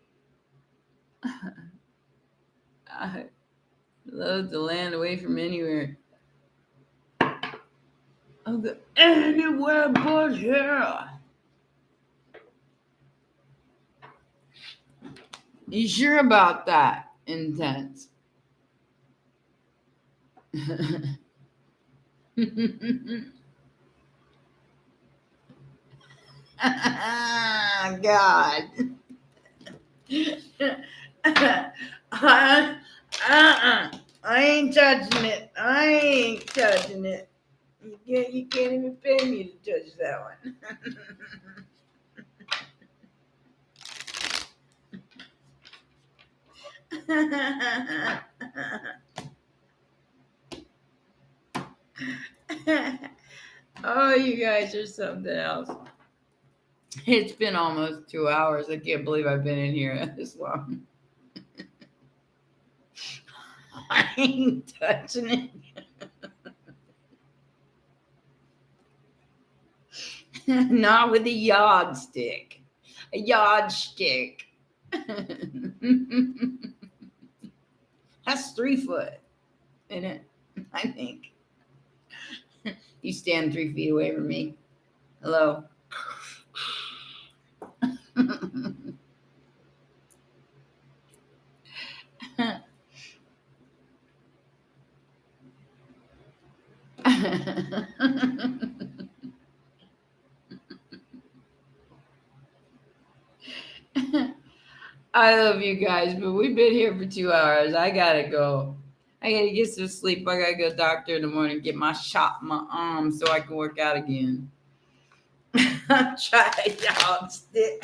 I love to land away from anywhere. I'll go anywhere but here. You sure about that? Intense. God. I ain't touching it. I ain't touching it. You can't even pay me to touch that one. Oh, you guys are something else. It's been almost 2 hours. I can't believe I've been in here this long. I ain't touching it. Not with a yardstick. A yardstick. That's 3 foot, isn't it? I think. You stand 3 feet away from me. Hello. I love you guys, but we've been here for 2 hours. I gotta go. I gotta get some sleep. I gotta go to the doctor in the morning, get my shot in my arm so I can work out again. Try a yardstick.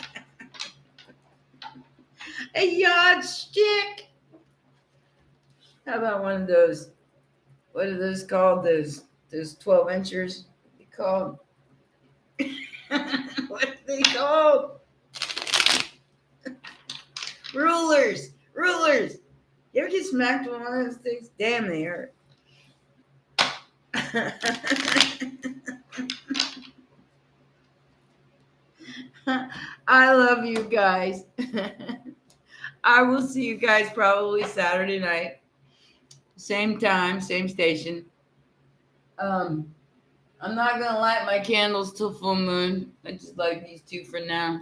A yardstick. How about one of those? What are those called? Those 12 inchers? Called? What They called rulers. You ever get smacked with one of those things? Damn, they hurt. I love you guys. I will see you guys probably Saturday night. Same time, same station. I'm not gonna light my candles till full moon. I just like these two for now.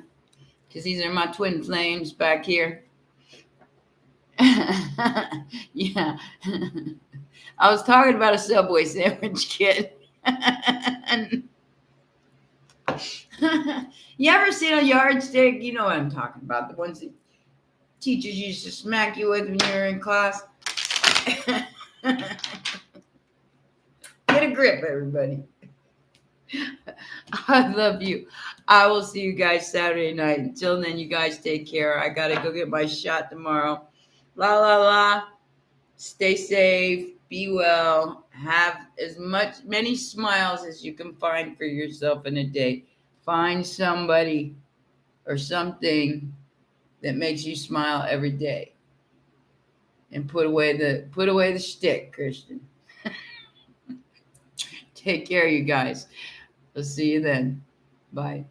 Because these are my twin flames back here. Yeah. I was talking about a Subway sandwich, kid. You ever seen a yardstick? You know what I'm talking about. The ones that teachers used to smack you with when you were in class. Get a grip, everybody. I love you. I will see you guys Saturday night. Until then, you guys take care. I got to go get my shot tomorrow. La, la, la. Stay safe. Be well. Have many smiles as you can find for yourself in a day. Find somebody or something that makes you smile every day. And put away the shtick, Christian. Take care, you guys. I'll see you then. Bye.